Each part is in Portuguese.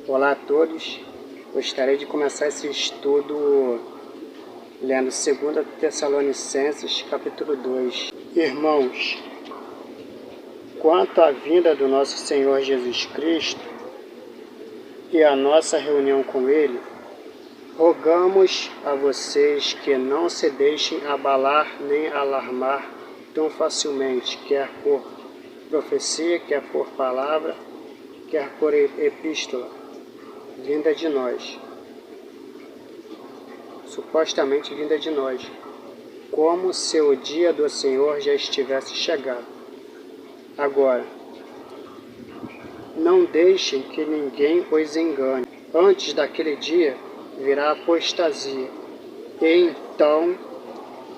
Olá a todos, gostaria de começar esse estudo lendo 2 Tessalonicenses capítulo 2. Irmãos, quanto à vinda do nosso Senhor Jesus Cristo e a nossa reunião com Ele, rogamos a vocês que não se deixem abalar nem alarmar tão facilmente, quer por profecia, quer por palavra, quer por epístola, vinda de nós, supostamente vinda de nós, como se o dia do Senhor já estivesse chegado. Agora, não deixem que ninguém os engane. Antes daquele dia virá apostasia, e então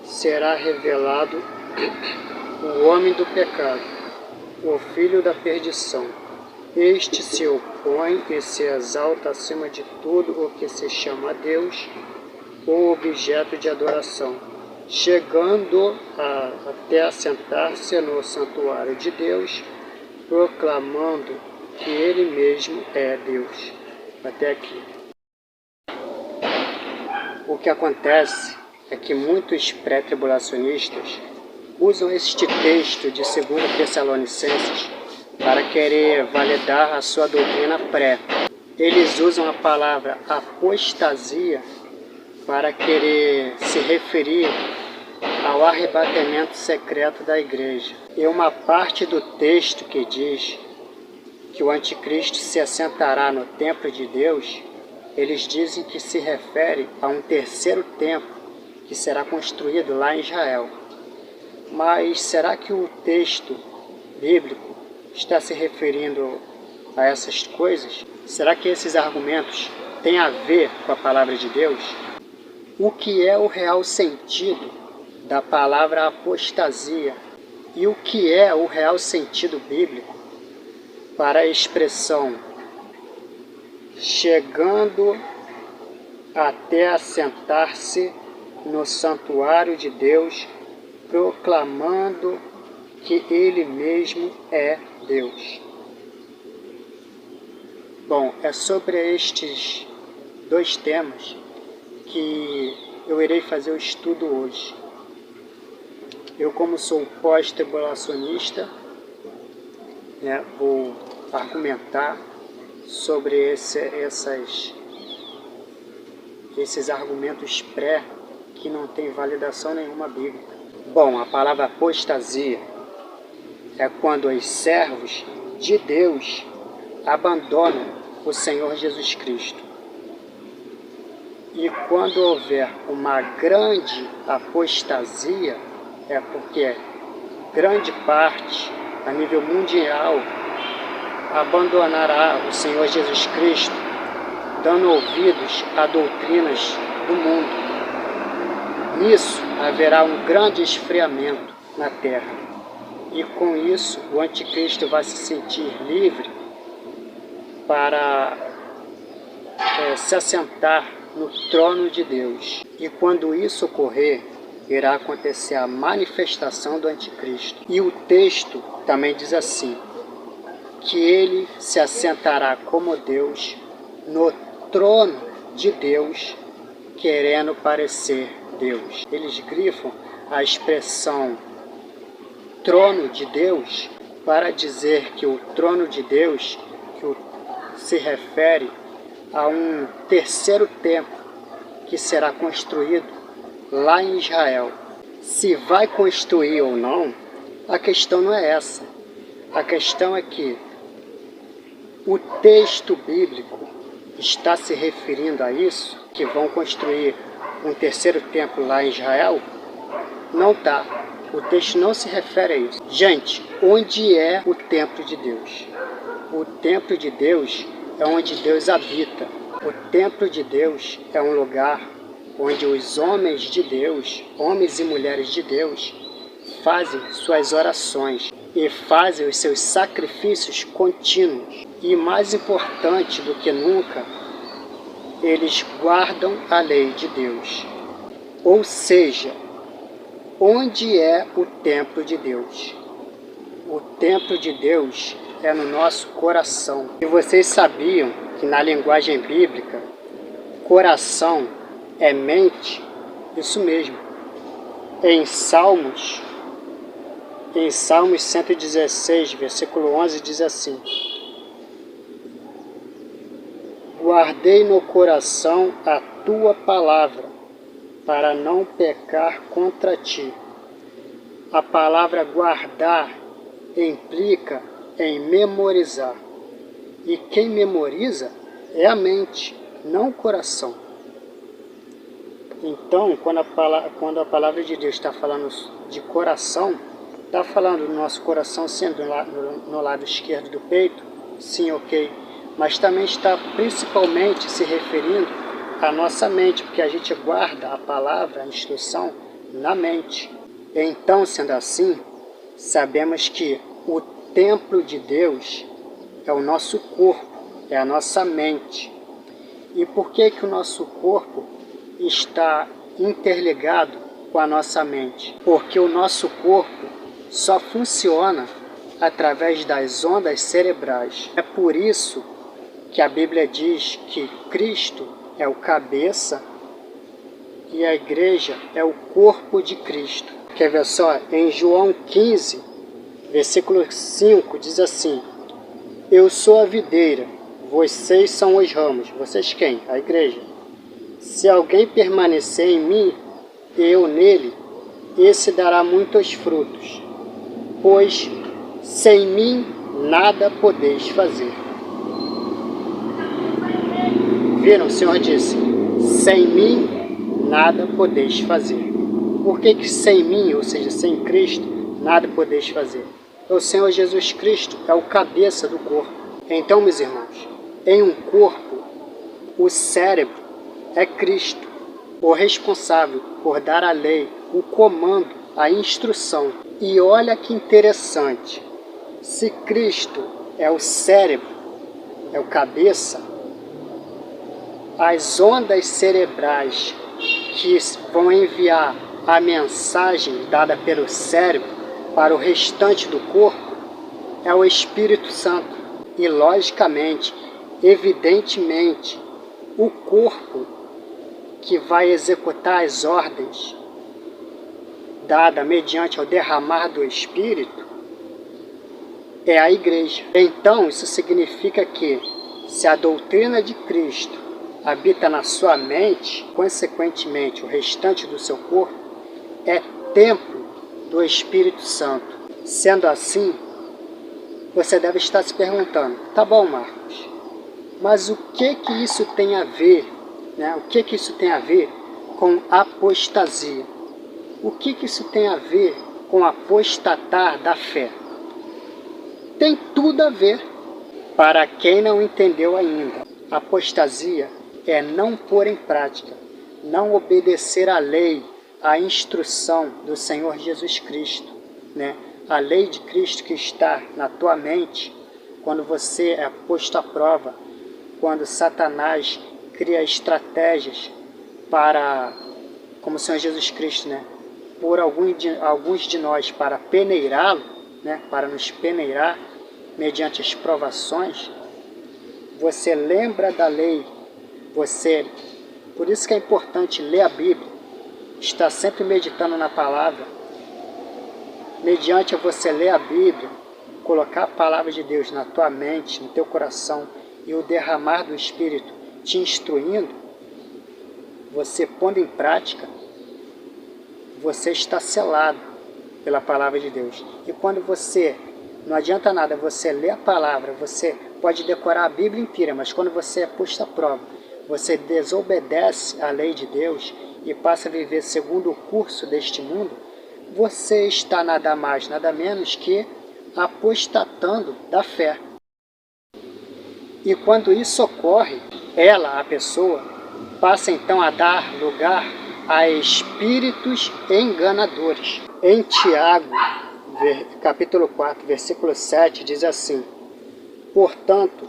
será revelado o homem do pecado, o filho da perdição. Este se opõe e se exalta acima de tudo o que se chama Deus ou objeto de adoração, chegando até a sentar-se no santuário de Deus, proclamando que Ele mesmo é Deus. Até aqui. O que acontece é que muitos pré-tribulacionistas usam este texto de 2 Tessalonicenses para querer validar a sua doutrina pré. Eles usam a palavra apostasia para querer se referir ao arrebatamento secreto da igreja. E uma parte do texto que diz que o anticristo se assentará no templo de Deus, eles dizem que se refere a um terceiro templo que será construído lá em Israel. Mas será que o texto bíblico está se referindo a essas coisas? Será que esses argumentos têm a ver com a palavra de Deus? O que é o real sentido da palavra apostasia? E o que é o real sentido bíblico para a expressão chegando até assentar-se no santuário de Deus, proclamando que Ele mesmo é Deus? Bom, é sobre estes dois temas que eu irei fazer o estudo hoje. Eu, como sou pós-tribulacionista, vou argumentar sobre esses argumentos pré que não tem validação nenhuma bíblica. Bom, a palavra apostasia é quando os servos de Deus abandonam o Senhor Jesus Cristo. E quando houver uma grande apostasia, é porque grande parte, a nível mundial, abandonará o Senhor Jesus Cristo, dando ouvidos a doutrinas do mundo. Nisso haverá um grande esfriamento na terra. E com isso o anticristo vai se sentir livre para se assentar no trono de Deus. E quando isso ocorrer, irá acontecer a manifestação do anticristo. E o texto também diz assim, que ele se assentará como Deus no trono de Deus, querendo parecer Deus. Eles grifam a expressão trono de Deus para dizer que o trono de Deus se refere a um terceiro templo que será construído lá em Israel. Se vai construir ou não, a questão não é essa. A questão é que o texto bíblico está se referindo a isso, que vão construir um terceiro templo lá em Israel? Não está. O texto não se refere a isso. Gente, onde é o templo de Deus? O templo de Deus é onde Deus habita. O templo de Deus é um lugar onde os homens de Deus, homens e mulheres de Deus, fazem suas orações e fazem os seus sacrifícios contínuos. E mais importante do que nunca, eles guardam a lei de Deus. Ou seja, onde é o templo de Deus? O templo de Deus é no nosso coração. E vocês sabiam que na linguagem bíblica, coração é mente? Isso mesmo. Em Salmos 116, versículo 11, diz assim: guardei no coração a tua palavra, para não pecar contra ti. A palavra guardar implica em memorizar. E quem memoriza é a mente, não o coração. Então, quando a palavra de Deus está falando de coração, está falando do nosso coração sendo no lado esquerdo do peito, sim, ok. Mas também está principalmente se referindo à nossa mente, porque a gente guarda a palavra, a instrução, na mente. Então, sendo assim, sabemos que o templo de Deus é o nosso corpo, é a nossa mente. E por que que o nosso corpo está interligado com a nossa mente? Porque o nosso corpo só funciona através das ondas cerebrais. É por isso que a Bíblia diz que Cristo é o cabeça e a igreja é o corpo de Cristo. Quer ver só? Em João 15, versículo 5, diz assim: eu sou a videira, vocês são os ramos. Vocês quem? A igreja. Se alguém permanecer em mim, eu nele, esse dará muitos frutos, pois sem mim nada podeis fazer. Viram? O Senhor disse, sem mim nada podeis fazer. Por que sem mim, ou seja, sem Cristo, nada podeis fazer? O Senhor Jesus Cristo é o cabeça do corpo. Então, meus irmãos, em um corpo, o cérebro é Cristo, o responsável por dar a lei, o comando, a instrução. E olha que interessante, se Cristo é o cérebro, é o cabeça, as ondas cerebrais que vão enviar a mensagem dada pelo cérebro para o restante do corpo é o Espírito Santo. E logicamente, evidentemente, o corpo que vai executar as ordens dadas mediante o derramar do Espírito é a igreja. Então, isso significa que se a doutrina de Cristo habita na sua mente, consequentemente o restante do seu corpo é templo do Espírito Santo. Sendo assim, você deve estar se perguntando, tá bom, Marcos, mas o que que isso tem a ver, né? O que que isso tem a ver com apostasia? O que que isso tem a ver com apostatar da fé? Tem tudo a ver. Para quem não entendeu ainda, apostasia é não pôr em prática, não obedecer à lei, à instrução do Senhor Jesus Cristo, né? A lei de Cristo que está na tua mente, quando você é posto à prova, quando Satanás cria estratégias para, como o Senhor Jesus Cristo, né? Por alguns de nós para peneirá-lo, né? Para nos peneirar mediante as provações, você lembra da lei, por isso que é importante ler a Bíblia, estar sempre meditando na palavra. Mediante você ler a Bíblia, colocar a palavra de Deus na tua mente, no teu coração, e o derramar do Espírito te instruindo, você pondo em prática, você está selado pela palavra de Deus. E quando não adianta nada você ler a palavra, você pode decorar a Bíblia inteira, mas quando você é posto à prova, você desobedece à lei de Deus e passa a viver segundo o curso deste mundo, você está nada mais, nada menos que apostatando da fé. E quando isso ocorre, a pessoa, passa então a dar lugar a espíritos enganadores. Em Tiago, capítulo 4, versículo 7, diz assim: portanto,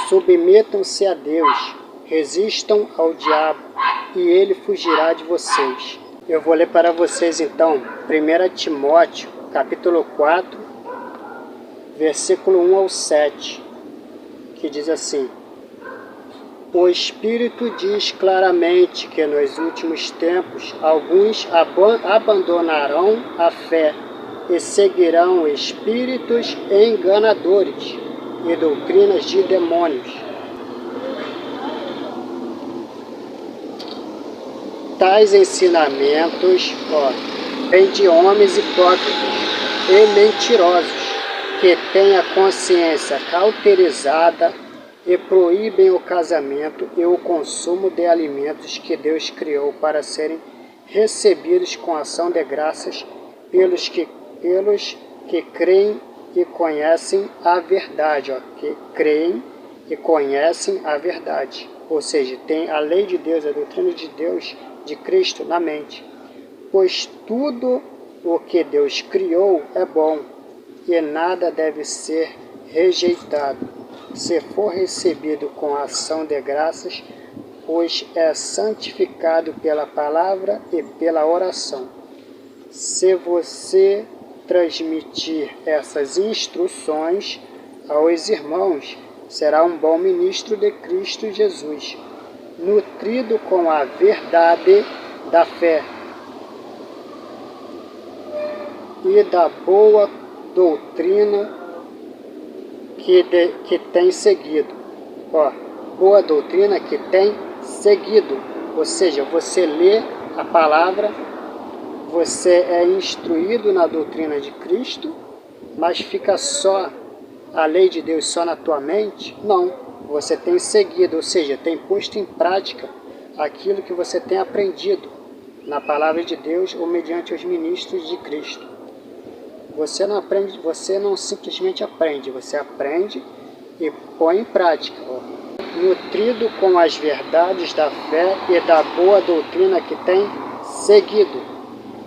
submetam-se a Deus, resistam ao diabo, e ele fugirá de vocês. Eu vou ler para vocês então 1 Timóteo, capítulo 4, versículo 1 ao 7, que diz assim: o Espírito diz claramente que nos últimos tempos alguns abandonarão a fé e seguirão espíritos enganadores e doutrinas de demônios. Tais ensinamentos vêm de homens hipócritas e mentirosos, que têm a consciência cauterizada e proíbem o casamento e o consumo de alimentos que Deus criou para serem recebidos com ação de graças pelos que creem e conhecem a verdade. Que creem e conhecem a verdade. Ou seja, tem a lei de Deus, a doutrina de Deus, de Cristo na mente. Pois tudo o que Deus criou é bom, e nada deve ser rejeitado, se for recebido com ação de graças, pois é santificado pela palavra e pela oração. Se você transmitir essas instruções aos irmãos, será um bom ministro de Cristo Jesus, nutrido com a verdade da fé e da boa doutrina que tem seguido. Boa doutrina que tem seguido. Ou seja, você lê a palavra, você é instruído na doutrina de Cristo, mas fica só a lei de Deus só na tua mente? Não. Você tem seguido, ou seja, tem posto em prática aquilo que você tem aprendido na palavra de Deus ou mediante os ministros de Cristo. Você não aprende, você não simplesmente aprende, você aprende e põe em prática. Nutrido com as verdades da fé e da boa doutrina que tem seguido.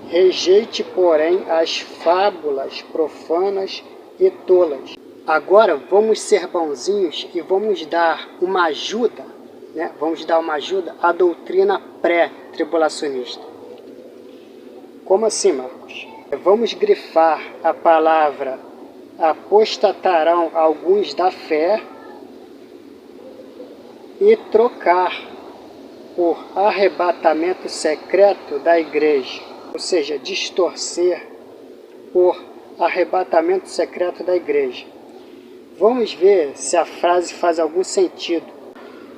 Rejeite, porém, as fábulas profanas e tolas. Agora vamos ser bonzinhos e vamos dar uma ajuda, né? Vamos dar uma ajuda à doutrina pré-tribulacionista. Como assim, Marcos? Vamos grifar a palavra apostatarão alguns da fé e trocar por arrebatamento secreto da igreja, ou seja, distorcer por arrebatamento secreto da igreja. Vamos ver se a frase faz algum sentido.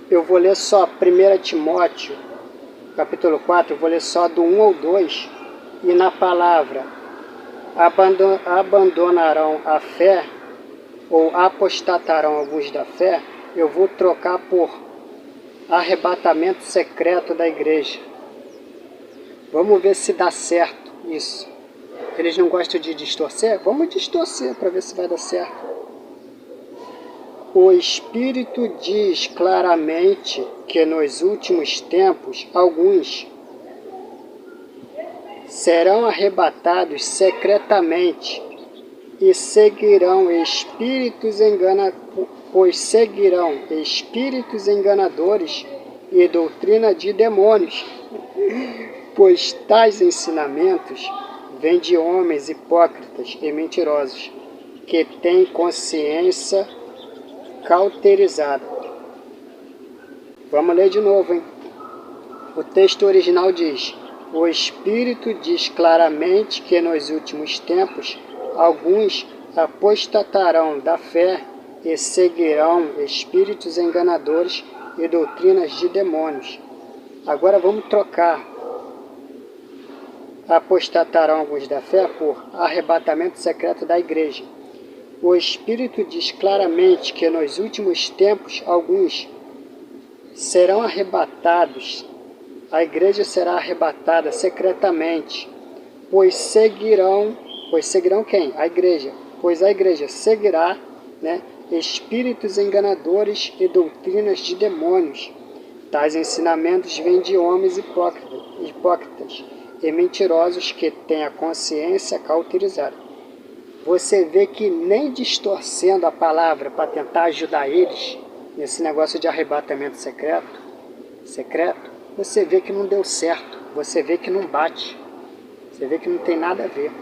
Eu vou ler só 1 Timóteo, capítulo 4, eu vou ler só do 1 ao 2, e na palavra abandonarão a fé, ou apostatarão alguns da fé, eu vou trocar por arrebatamento secreto da igreja. Vamos ver se dá certo isso. Eles não gostam de distorcer? Vamos distorcer para ver se vai dar certo. O Espírito diz claramente que nos últimos tempos alguns serão arrebatados secretamente e seguirão espíritos enganadores e doutrina de demônios, pois tais ensinamentos vêm de homens hipócritas e mentirosos, que têm consciência cauterizada. Vamos ler de novo, hein? O texto original diz: o Espírito diz claramente que nos últimos tempos alguns apostatarão da fé e seguirão espíritos enganadores e doutrinas de demônios. Agora vamos trocar apostatarão alguns da fé por arrebatamento secreto da igreja. O Espírito diz claramente que nos últimos tempos alguns serão arrebatados. A igreja será arrebatada secretamente, pois seguirão quem? A igreja. Pois a igreja seguirá, espíritos enganadores e doutrinas de demônios. Tais ensinamentos vêm de homens hipócritas e mentirosos que têm a consciência cauterizada. Você vê que nem distorcendo a palavra para tentar ajudar eles nesse negócio de arrebatamento secreto, você vê que não deu certo, você vê que não bate, você vê que não tem nada a ver.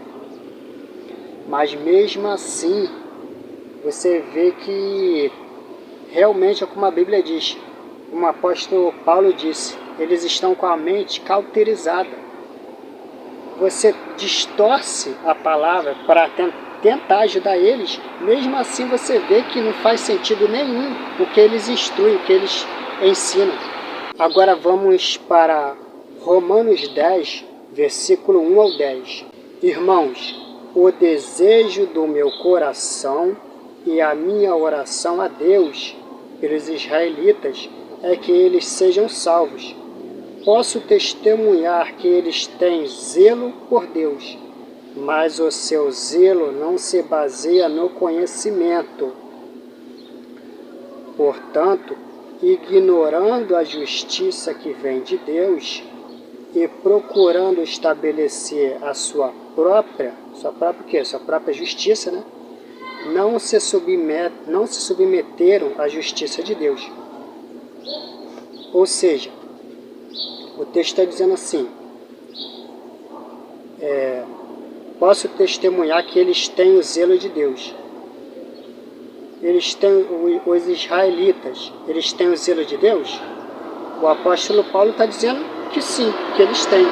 Mas mesmo assim, você vê que realmente é como a Bíblia diz, como o apóstolo Paulo disse, eles estão com a mente cauterizada. Você distorce a palavra para tentar ajudar eles, mesmo assim você vê que não faz sentido nenhum o que eles instruem, o que eles ensinam. Agora vamos para Romanos 10, versículo 1 ao 10. Irmãos, o desejo do meu coração e a minha oração a Deus pelos israelitas é que eles sejam salvos. Posso testemunhar que eles têm zelo por Deus, mas o seu zelo não se baseia no conhecimento. Portanto, ignorando a justiça que vem de Deus e procurando estabelecer a sua própria justiça, né? Não se submeteram à justiça de Deus. Ou seja, o texto está dizendo assim, posso testemunhar que eles têm o zelo de Deus. Eles têm, os israelitas, eles têm o zelo de Deus? O apóstolo Paulo está dizendo que sim, que eles têm.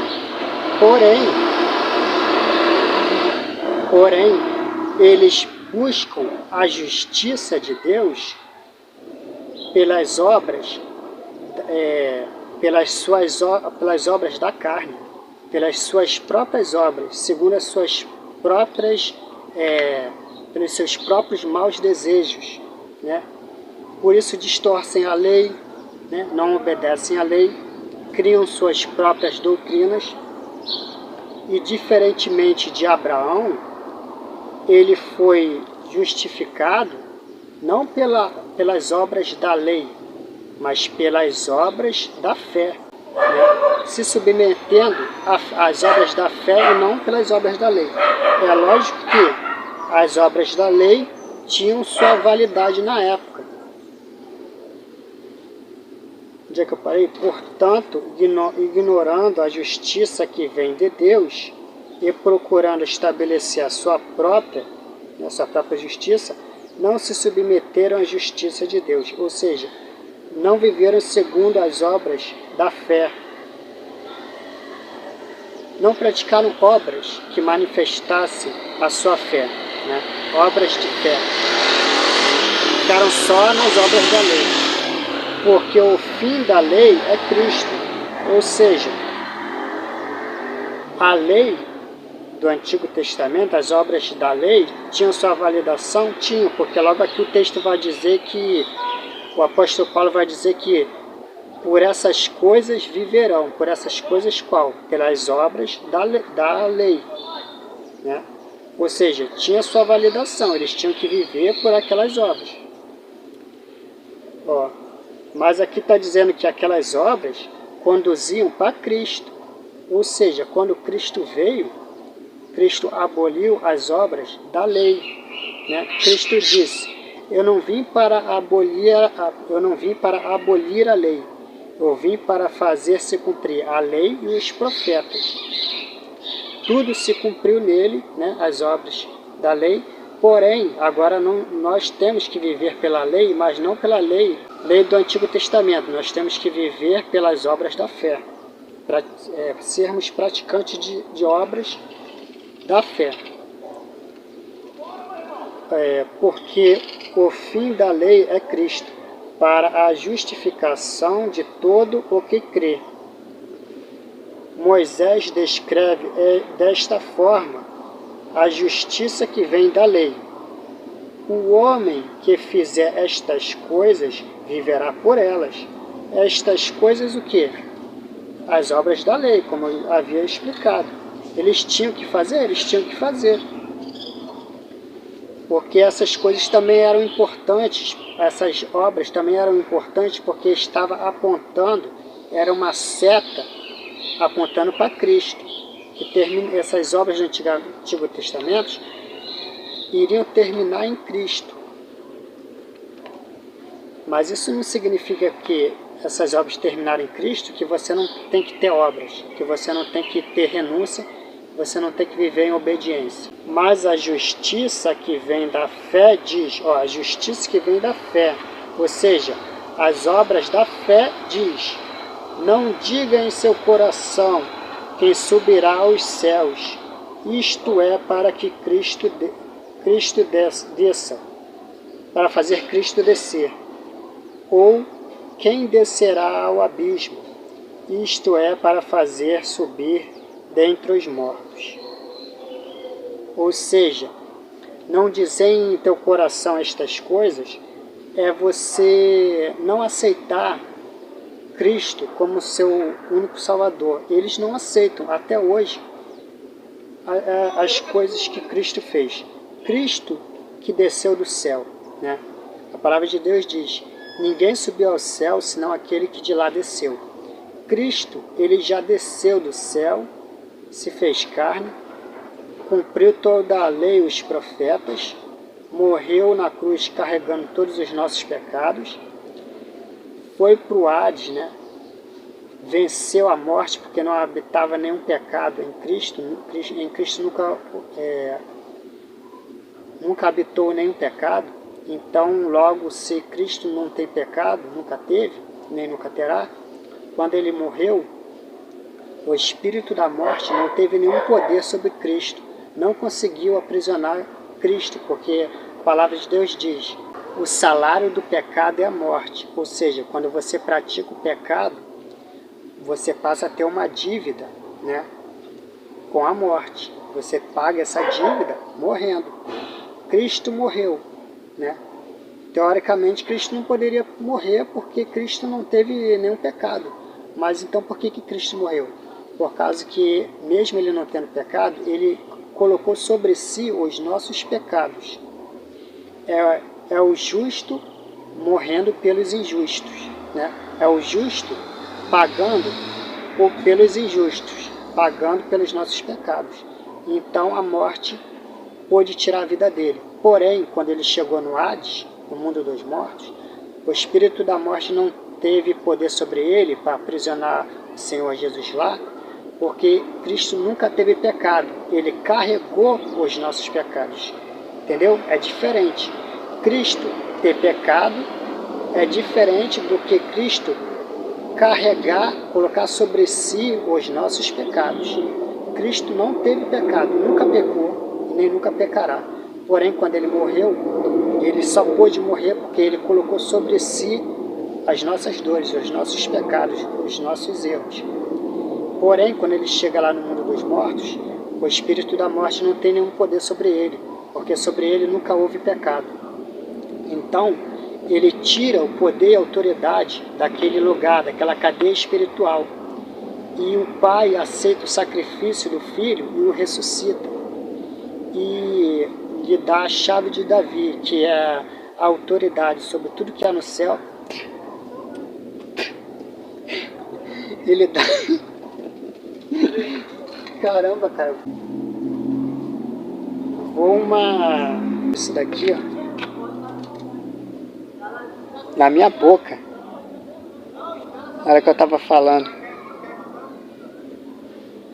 Porém, eles buscam a justiça de Deus pelas obras, pelas obras da carne, pelas suas próprias obras, segundo as suas próprias, pelos seus próprios maus desejos, né? Por isso distorcem a lei, né? Não obedecem à lei, criam suas próprias doutrinas e, diferentemente de Abraão, ele foi justificado não pelas obras da lei, mas pelas obras da fé, né? Se submetendo às obras da fé e não pelas obras da lei. É lógico que as obras da lei tinham sua validade na época. Onde é que eu parei? Portanto, ignorando a justiça que vem de Deus e procurando estabelecer a sua própria justiça, não se submeteram à justiça de Deus, ou seja, não viveram segundo as obras da fé. Não praticaram obras que manifestassem a sua fé, né? Obras de fé. Ficaram só nas obras da lei, porque o fim da lei é Cristo, ou seja, a lei do Antigo Testamento, as obras da lei, tinham sua validação? Tinham, porque logo aqui o texto vai dizer que, o apóstolo Paulo vai dizer que por essas coisas viverão. Por essas coisas qual? Pelas obras da lei, né? Ou seja, tinha sua validação, eles tinham que viver por aquelas obras. Mas aqui está dizendo que aquelas obras conduziam para Cristo. Ou seja, quando Cristo veio, Cristo aboliu as obras da lei, né? Cristo disse, eu não vim para abolir a lei, eu vim para fazer-se cumprir a lei e os profetas. Tudo se cumpriu nele, né? As obras da lei. Porém, agora nós temos que viver pela lei, mas não pela lei do Antigo Testamento. Nós temos que viver pelas obras da fé, para sermos praticantes de obras da fé. Porque o fim da lei é Cristo, para a justificação de todo o que crê. Moisés descreve desta forma a justiça que vem da lei. O homem que fizer estas coisas viverá por elas. Estas coisas o quê? As obras da lei, como eu havia explicado. Eles tinham que fazer? Porque essas coisas também eram importantes, essas obras também eram importantes porque estava apontando, era uma seta apontando para Cristo. Essas obras do Antigo Testamento iriam terminar em Cristo. Mas isso não significa que essas obras terminarem em Cristo, que você não tem que ter obras, que você não tem que ter renúncia você não tem que viver em obediência. Mas a justiça que vem da fé diz, a justiça que vem da fé, ou seja, as obras da fé diz, não diga em seu coração quem subirá aos céus, isto é para que Cristo desça, para fazer Cristo descer, ou quem descerá ao abismo, isto é para fazer subir dentre os mortos. Ou seja, não dizer em teu coração estas coisas é você não aceitar Cristo como seu único Salvador. Eles não aceitam até hoje as coisas que Cristo fez. Cristo que desceu do céu, né? A palavra de Deus diz, ninguém subiu ao céu senão aquele que de lá desceu. Cristo, ele já desceu do céu, se fez carne, cumpriu toda a lei e os profetas, morreu na cruz carregando todos os nossos pecados, foi para o Hades, né? Venceu a morte porque não habitava nenhum pecado em Cristo. Em Cristo nunca habitou nenhum pecado. Então, logo, se Cristo não tem pecado, nunca teve, nem nunca terá, quando ele morreu, o espírito da morte não teve nenhum poder sobre Cristo, não conseguiu aprisionar Cristo, porque a palavra de Deus diz, o salário do pecado é a morte, ou seja, quando você pratica o pecado, você passa a ter uma dívida, né, com a morte, você paga essa dívida morrendo. Cristo morreu, né? Teoricamente, Cristo não poderia morrer porque Cristo não teve nenhum pecado. Mas então por que Cristo morreu? Por causa que, mesmo ele não tendo pecado, ele colocou sobre si os nossos pecados. É o justo morrendo pelos injustos, né? É o justo pagando pelos injustos, pagando pelos nossos pecados. Então a morte pôde tirar a vida dele. Porém, quando ele chegou no Hades, no mundo dos mortos, o espírito da morte não teve poder sobre ele para aprisionar o Senhor Jesus lá, porque Cristo nunca teve pecado. Ele carregou os nossos pecados. Entendeu? É diferente. Cristo ter pecado é diferente do que Cristo carregar, colocar sobre si os nossos pecados. Cristo não teve pecado, nunca pecou, nem nunca pecará. Porém, quando ele morreu, ele só pôde morrer porque ele colocou sobre si as nossas dores, os nossos pecados, os nossos erros. Porém, quando ele chega lá no mundo dos mortos, o espírito da morte não tem nenhum poder sobre ele, porque sobre ele nunca houve pecado. Então, ele tira o poder e a autoridade daquele lugar, daquela cadeia espiritual. E o Pai aceita o sacrifício do Filho e o ressuscita. E lhe dá a chave de Davi, que é a autoridade sobre tudo que há no céu. Ele dá... Caramba, cara. Isso daqui, ó. Na minha boca. Na hora que eu tava falando.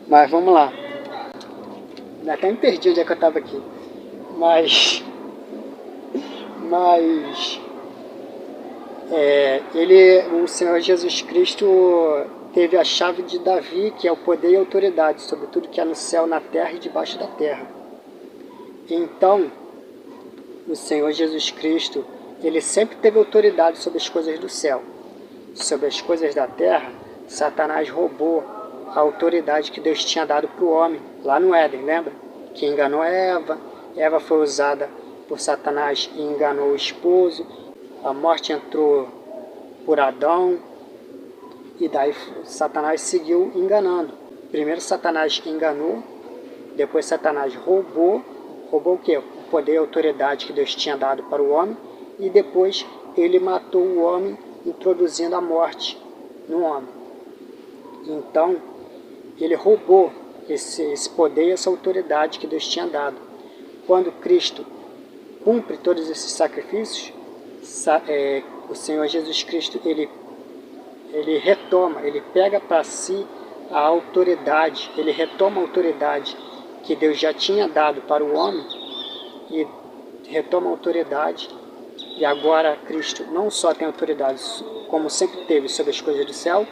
Mas vamos lá. Até me perdi onde é que eu tava aqui. Mas o Senhor Jesus Cristo teve a chave de Davi, que é o poder e a autoridade sobre tudo que há no céu, na terra e debaixo da terra. Então, o Senhor Jesus Cristo, ele sempre teve autoridade sobre as coisas do céu. Sobre as coisas da terra, Satanás roubou a autoridade que Deus tinha dado para o homem, lá no Éden, lembra? Que enganou Eva. Eva foi usada por Satanás e enganou o esposo. A morte entrou por Adão. E daí Satanás seguiu enganando. Primeiro Satanás enganou, depois Satanás roubou. Roubou o quê? O poder e a autoridade que Deus tinha dado para o homem. E depois ele matou o homem, introduzindo a morte no homem. Então, ele roubou esse poder e essa autoridade que Deus tinha dado. Quando Cristo cumpre todos esses sacrifícios, o Senhor Jesus Cristo, ele retoma, ele pega para si a autoridade, ele retoma a autoridade que Deus já tinha dado para o homem, e retoma a autoridade. E agora Cristo não só tem autoridade, como sempre teve, sobre as coisas do céu,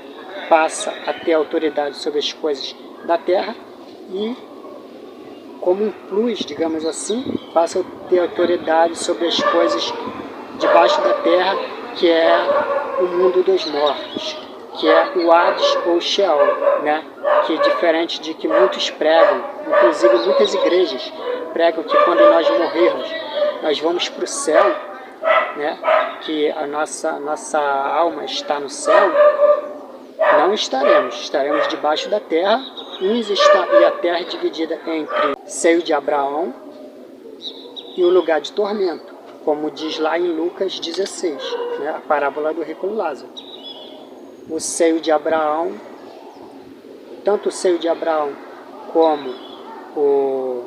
passa a ter autoridade sobre as coisas da terra e, como um plus, digamos assim, passa a ter autoridade sobre as coisas debaixo da terra, que é o mundo dos mortos, que é o Hades ou Sheol, né? Que é diferente de que muitos pregam, inclusive muitas igrejas pregam que quando nós morrermos, nós vamos para o céu, né? Que a nossa alma está no céu. Não estaremos debaixo da terra, e a terra é dividida entre seio de Abraão e o lugar de tormento, como diz lá em Lucas 16, né, a parábola do rico Lázaro. O seio de Abraão, tanto o seio de Abraão como o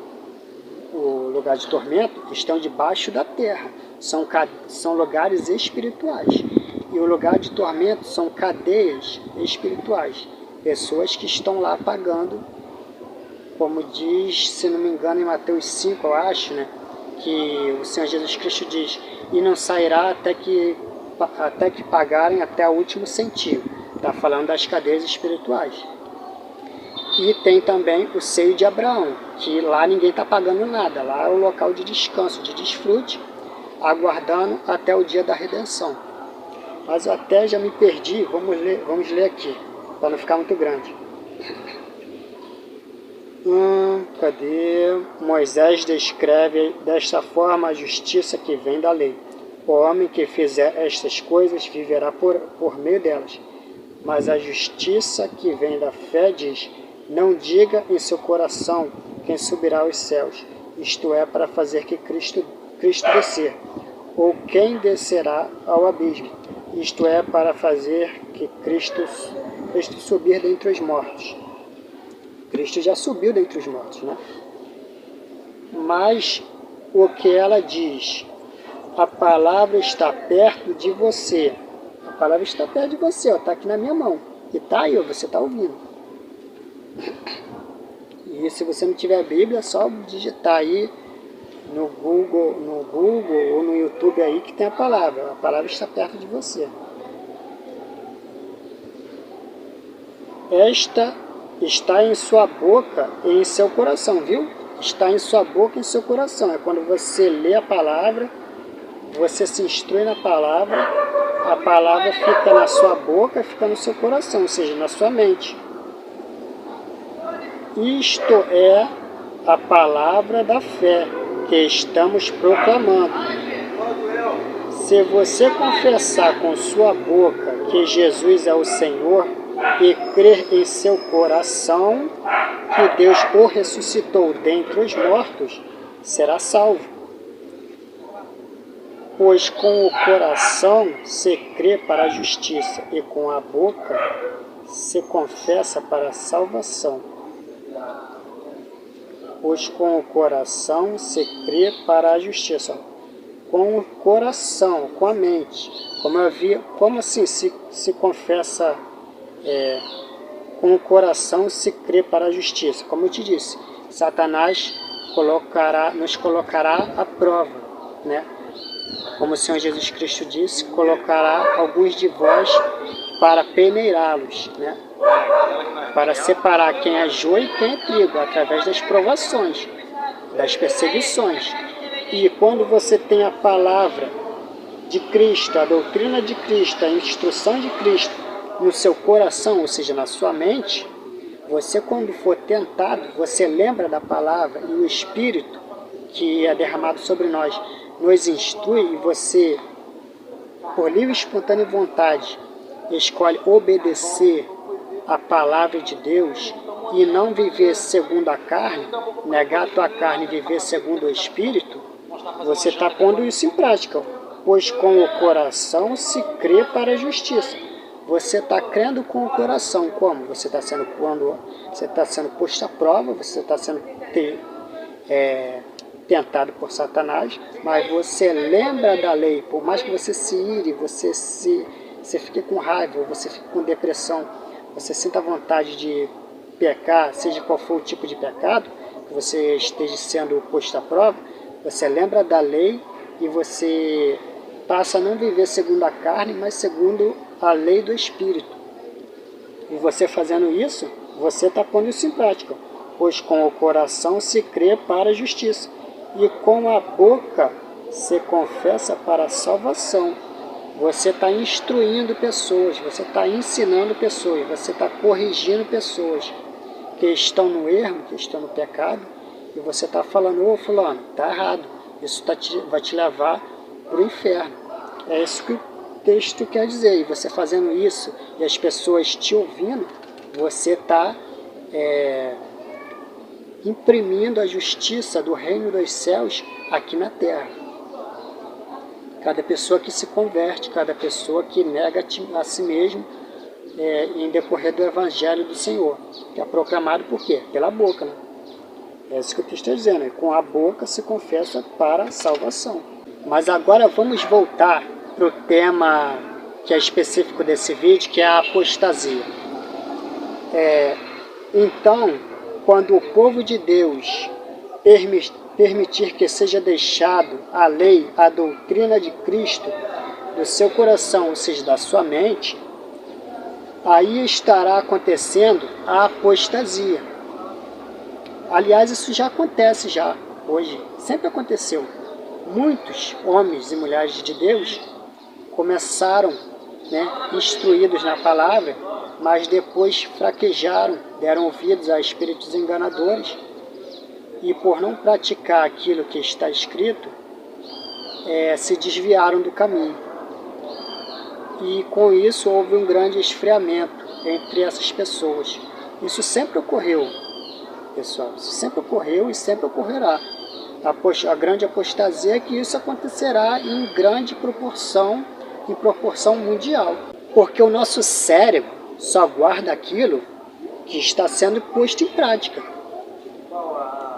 lugar de tormento estão debaixo da terra, são lugares espirituais. E o lugar de tormento são cadeias espirituais, pessoas que estão lá pagando, como diz, se não me engano, em Mateus 5, eu acho, né, que o Senhor Jesus Cristo diz, e não sairá até que pagarem até o último centavo. Está falando das cadeias espirituais. E tem também o seio de Abraão, que lá ninguém está pagando nada, lá é o local de descanso, de desfrute, aguardando até o dia da redenção. Mas eu até já me perdi, vamos ler aqui, para não ficar muito grande. Cadê? Moisés descreve desta forma a justiça que vem da lei. O homem que fizer estas coisas viverá por meio delas. Mas a justiça que vem da fé diz, não diga em seu coração quem subirá aos céus, isto é, para fazer que Cristo descer, ou quem descerá ao abismo, isto é, para fazer que Cristo subir dentre os mortos. Cristo já subiu dentre os mortos, né? Mas o que ela diz, a palavra está perto de você. A palavra está perto de você, está aqui na minha mão. E está aí, você está ouvindo. E se você não tiver a Bíblia, é só digitar aí no Google ou no YouTube aí que tem a palavra. A palavra está perto de você. Esta está em sua boca e em seu coração, viu? Está em sua boca e em seu coração. É quando você lê a palavra, você se instrui na palavra, a palavra fica na sua boca, fica no seu coração, ou seja, na sua mente. Isto é a palavra da fé que estamos proclamando. Se você confessar com sua boca que Jesus é o Senhor e crer em seu coração que Deus o ressuscitou dentre os mortos, será salvo. Pois com o coração se crê para a justiça e com a boca se confessa para a salvação. Pois com o coração se crê para a justiça. Com o coração, com a mente. Como assim se confessa? Com o coração se crê para a justiça. Como eu te disse, Satanás nos colocará à prova, né? Como o Senhor Jesus Cristo disse, colocará alguns de vós para peneirá-los, né? Para separar quem é joio e quem é trigo, através das provações, das perseguições. E quando você tem a palavra de Cristo, a doutrina de Cristo, a instrução de Cristo no seu coração, ou seja, na sua mente, você quando for tentado, você lembra da palavra e o Espírito que é derramado sobre nós nos instrui e você, por livre e espontânea vontade, escolhe obedecer a palavra de Deus e não viver segundo a carne, negar a tua carne e viver segundo o Espírito, você está pondo isso em prática. Pois com o coração se crê para a justiça. Você está crendo com o coração. Como? Você está sendo posto à prova, você está sendo tentado por Satanás, mas você lembra da lei. Por mais que você se ire, você fique com raiva, você fique com depressão, você sinta vontade de pecar, seja qual for o tipo de pecado, que você esteja sendo posto à prova, você lembra da lei e você passa a não viver segundo a carne, mas segundo a lei do Espírito. E você fazendo isso, você está pondo isso em prática, pois com o coração se crê para a justiça, e com a boca se confessa para a salvação. Você está instruindo pessoas, você está ensinando pessoas, você está corrigindo pessoas que estão no erro, que estão no pecado, e você está falando, ô fulano, está errado, isso vai te levar para o inferno. É isso que o texto quer dizer, e você fazendo isso, e as pessoas te ouvindo, você está imprimindo a justiça do reino dos céus aqui na terra. Cada pessoa que se converte, cada pessoa que nega a si mesmo em decorrer do Evangelho do Senhor, que é proclamado por quê? Pela boca, né? É isso que o texto está dizendo, né? Com a boca se confessa para a salvação. Mas agora vamos voltar para o tema que é específico desse vídeo, que é a apostasia. Então, quando o povo de Deus permitir que seja deixado a lei, a doutrina de Cristo do seu coração, ou seja, da sua mente, aí estará acontecendo a apostasia. Aliás, isso já acontece hoje, sempre aconteceu. Muitos homens e mulheres de Deus começaram, instruídos na palavra, mas depois fraquejaram, deram ouvidos a espíritos enganadores, e por não praticar aquilo que está escrito, se desviaram do caminho. E com isso houve um grande esfriamento entre essas pessoas. Isso sempre ocorreu, pessoal, isso sempre ocorreu e sempre ocorrerá. A grande apostasia é que isso acontecerá em grande proporção, em proporção mundial. Porque o nosso cérebro só guarda aquilo que está sendo posto em prática.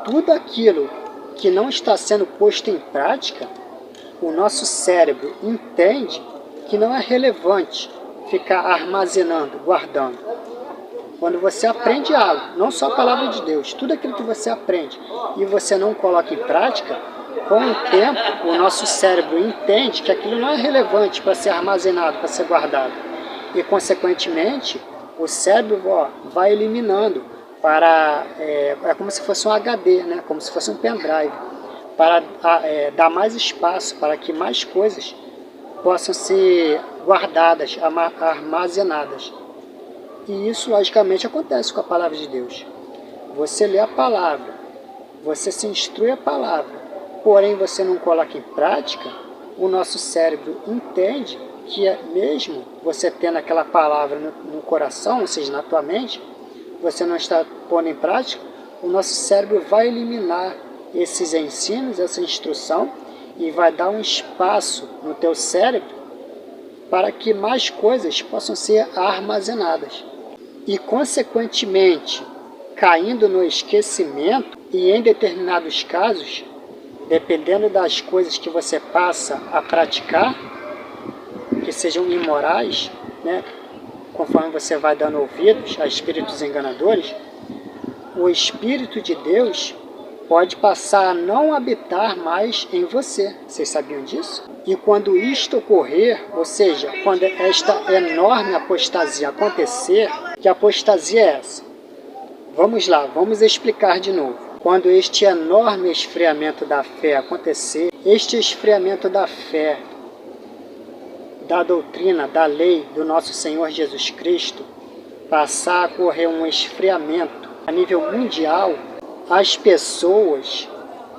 Tudo aquilo que não está sendo posto em prática, o nosso cérebro entende que não é relevante ficar armazenando, guardando. Quando você aprende algo, não só a palavra de Deus, tudo aquilo que você aprende e você não coloca em prática, com o tempo o nosso cérebro entende que aquilo não é relevante para ser armazenado, para ser guardado. E consequentemente, o cérebro vai eliminando para, é como se fosse um HD, né? Como se fosse um pendrive, para dar mais espaço para que mais coisas possam ser guardadas, armazenadas. E isso logicamente acontece com a palavra de Deus. Você lê a palavra, você se instrui a palavra, porém você não coloca em prática, o nosso cérebro entende que mesmo você tendo aquela palavra no coração, ou seja, na tua mente, você não está pondo em prática, o nosso cérebro vai eliminar esses ensinos, essa instrução, e vai dar um espaço no teu cérebro para que mais coisas possam ser armazenadas. E, consequentemente, caindo no esquecimento, e em determinados casos, dependendo das coisas que você passa a praticar, que sejam imorais, conforme você vai dando ouvidos a espíritos enganadores, o Espírito de Deus pode passar a não habitar mais em você. Vocês sabiam disso? E quando isto ocorrer, ou seja, quando esta enorme apostasia acontecer, que apostasia é essa? Vamos lá, vamos explicar de novo. Quando este enorme esfriamento da fé acontecer, este esfriamento da fé, da doutrina, da lei do nosso Senhor Jesus Cristo, passar a ocorrer um esfriamento a nível mundial, as pessoas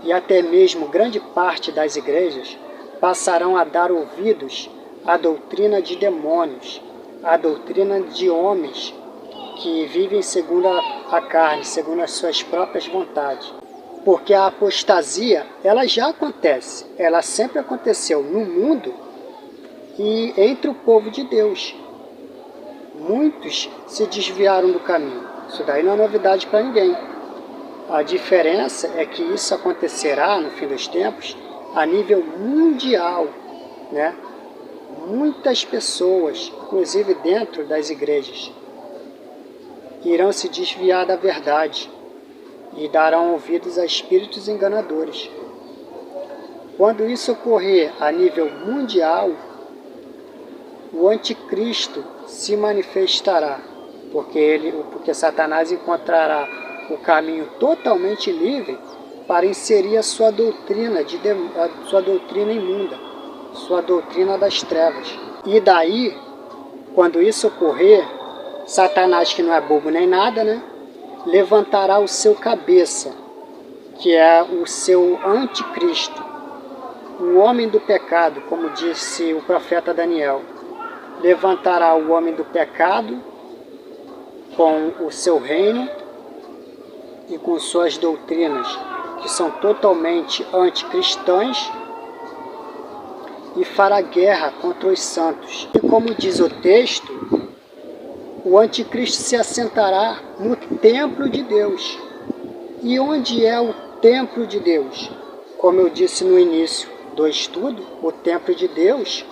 e até mesmo grande parte das igrejas passarão a dar ouvidos à doutrina de demônios, à doutrina de homens que vivem segundo a carne, segundo as suas próprias vontades. Porque a apostasia, ela já acontece, ela sempre aconteceu no mundo e entre o povo de Deus. Muitos se desviaram do caminho. Isso daí não é novidade para ninguém. A diferença é que isso acontecerá no fim dos tempos a nível mundial, Muitas pessoas, inclusive dentro das igrejas, irão se desviar da verdade e darão ouvidos a espíritos enganadores. Quando isso ocorrer a nível mundial, o anticristo se manifestará, porque Satanás encontrará o caminho totalmente livre para inserir a sua doutrina, a sua doutrina imunda, sua doutrina das trevas. E daí, quando isso ocorrer, Satanás, que não é bobo nem nada, né, levantará o seu cabeça, que é o seu anticristo, o homem do pecado, como disse o profeta Daniel. Levantará o homem do pecado com o seu reino e com suas doutrinas, que são totalmente anticristãs, e fará guerra contra os santos. E como diz o texto, o anticristo se assentará no templo de Deus. E onde é o templo de Deus? Como eu disse no início do estudo, o templo de Deus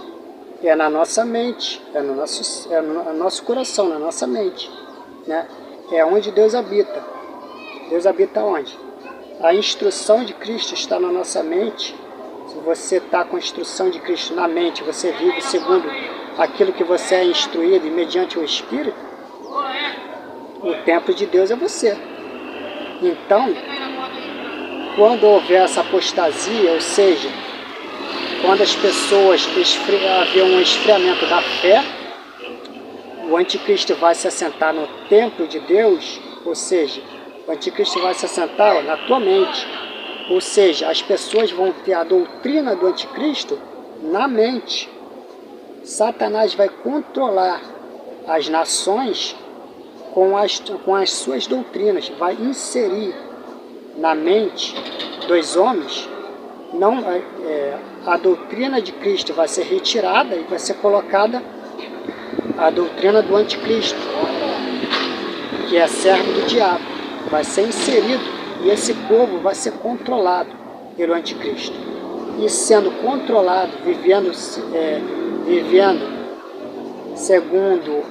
é na nossa mente, é no nosso coração, na nossa mente, né? É onde Deus habita. Deus habita onde? A instrução de Cristo está na nossa mente. Se você está com a instrução de Cristo na mente, você vive segundo aquilo que você é instruído e mediante o Espírito, o templo de Deus é você. Então, quando houver essa apostasia, ou seja, quando as pessoas haver um esfriamento da fé, o anticristo vai se assentar no templo de Deus, ou seja, o anticristo vai se assentar na tua mente, ou seja, as pessoas vão ter a doutrina do anticristo na mente. Satanás vai controlar as nações com as suas doutrinas, vai inserir na mente dos homens, não, a doutrina de Cristo vai ser retirada e vai ser colocada a doutrina do anticristo, que é servo do diabo, vai ser inserido e esse povo vai ser controlado pelo anticristo. E sendo controlado, vivendo segundo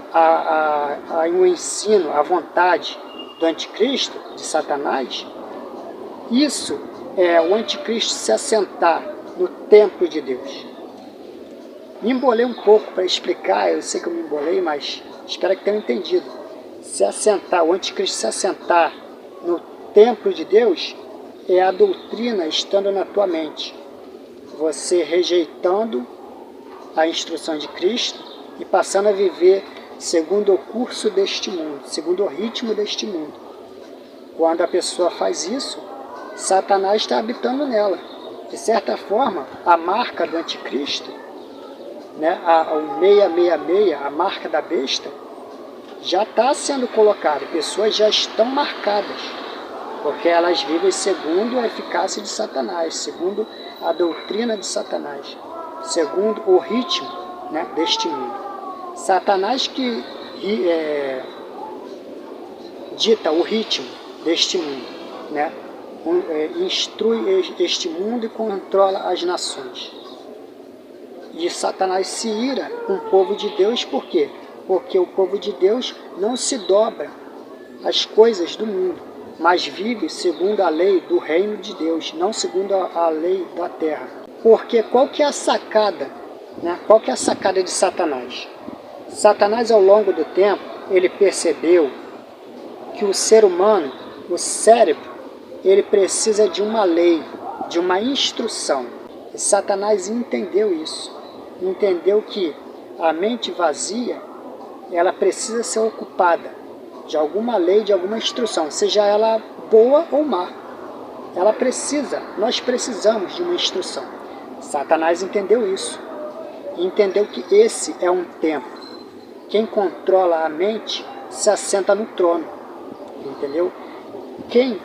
o ensino, a vontade do anticristo, de Satanás, isso é o anticristo se assentar no templo de Deus. Me embolei um pouco para explicar, eu sei que eu me embolei, mas espero que tenham entendido. Se assentar, o anticristo se assentar no templo de Deus é a doutrina estando na tua mente. Você rejeitando a instrução de Cristo e passando a viver segundo o curso deste mundo, segundo o ritmo deste mundo. Quando a pessoa faz isso, Satanás está habitando nela. De certa forma, a marca do anticristo, né, o 666, a marca da besta, já está sendo colocada. Pessoas já estão marcadas, porque elas vivem segundo a eficácia de Satanás, segundo a doutrina de Satanás, segundo o ritmo, né, deste mundo. Satanás que dita o ritmo deste mundo, né? Instrui este mundo e controla as nações. E Satanás se ira com o povo de Deus, por quê? Porque o povo de Deus não se dobra às coisas do mundo, mas vive segundo a lei do reino de Deus, não segundo a lei da terra. Porque qual que é a sacada, né? Qual que é a sacada de Satanás? Satanás, ao longo do tempo, ele percebeu que o ser humano, o cérebro, ele precisa de uma lei, de uma instrução. E Satanás entendeu isso. Entendeu que a mente vazia, ela precisa ser ocupada de alguma lei, de alguma instrução, seja ela boa ou má. Ela precisa, nós precisamos de uma instrução. Satanás entendeu isso. Entendeu que esse é um tempo. Quem controla a mente se assenta no trono. Entendeu? Quem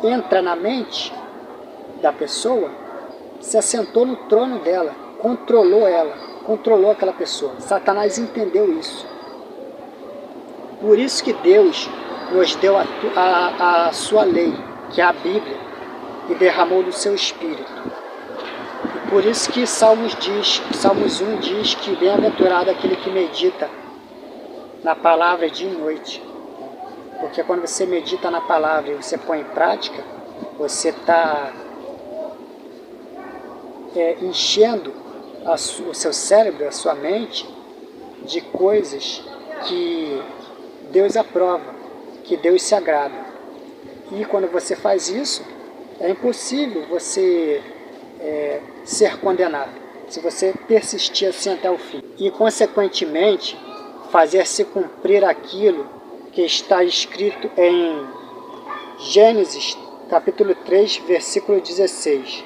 entra na mente da pessoa se assentou no trono dela, controlou ela, controlou aquela pessoa. Satanás entendeu isso. Por isso que Deus nos deu a sua lei, que é a Bíblia, e derramou do seu Espírito. E por isso que Salmos 1 diz que bem-aventurado aquele que medita na palavra dia e noite. Porque quando você medita na palavra e você põe em prática, você está enchendo o seu cérebro, a sua mente, de coisas que Deus aprova, que Deus se agrada. E quando você faz isso, é impossível você ser condenado, se você persistir assim até o fim. E, consequentemente, fazer se cumprir aquilo que está escrito em Gênesis, capítulo 3, versículo 16.